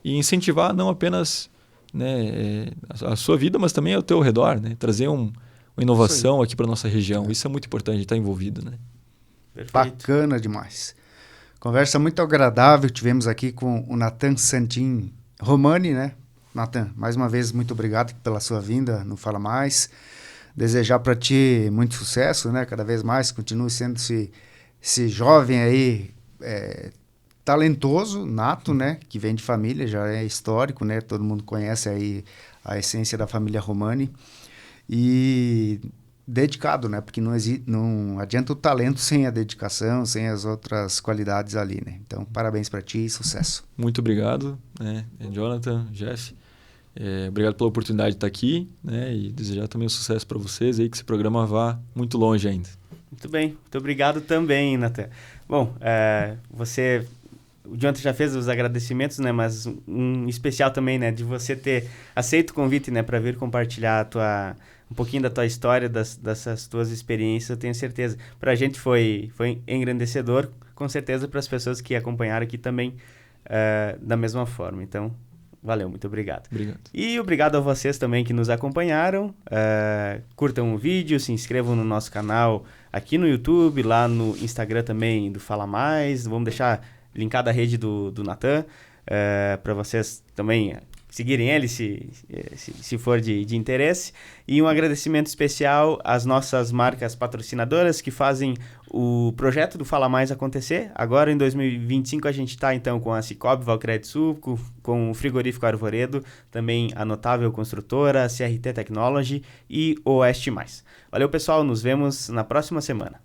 e incentivar não apenas, né, a sua vida, mas também ao teu redor, né? Trazer uma inovação aqui para nossa região. Isso é muito importante, estar envolvido, né? Perfeito. Bacana demais. Conversa muito agradável, tivemos aqui com o Nathan Santin Romani, né? Nathan, mais uma vez, muito obrigado pela sua vinda no Fala Mais. Desejar para ti muito sucesso, né? Cada vez mais, continue sendo esse jovem aí talentoso, nato, né? Que vem de família, já é histórico, né? Todo mundo conhece aí a essência da família Romani. E dedicado, né? Porque não adianta o talento sem a dedicação, sem as outras qualidades ali, né? Então, parabéns para ti e sucesso. Muito obrigado, né? Jonathan, Jeff. Obrigado pela oportunidade de estar aqui, né? E desejar também um sucesso para vocês aí, que esse programa vá muito longe ainda. Muito bem, muito obrigado também, Nathan. Bom, o Jonathan já fez os agradecimentos, né? Mas um especial também, né? De você ter aceito o convite, né? Para vir compartilhar um pouquinho da tua história, dessas tuas experiências, eu tenho certeza. Para a gente foi engrandecedor, com certeza para as pessoas que acompanharam aqui também da mesma forma. Então, valeu, muito obrigado. Obrigado. E obrigado a vocês também que nos acompanharam. Curtam o vídeo, se inscrevam no nosso canal aqui no YouTube, lá no Instagram também do Fala Mais. Vamos deixar linkada a rede do Nathan, para vocês também seguirem ele, se for de interesse. E um agradecimento especial às nossas marcas patrocinadoras que fazem o projeto do Fala Mais acontecer. Agora, em 2025, a gente está, então, com a Cicobi Valcred Sul, com o Frigorífico Arvoredo, também a Notável Construtora, a CRT Technology e o Oeste Mais. Valeu, pessoal. Nos vemos na próxima semana.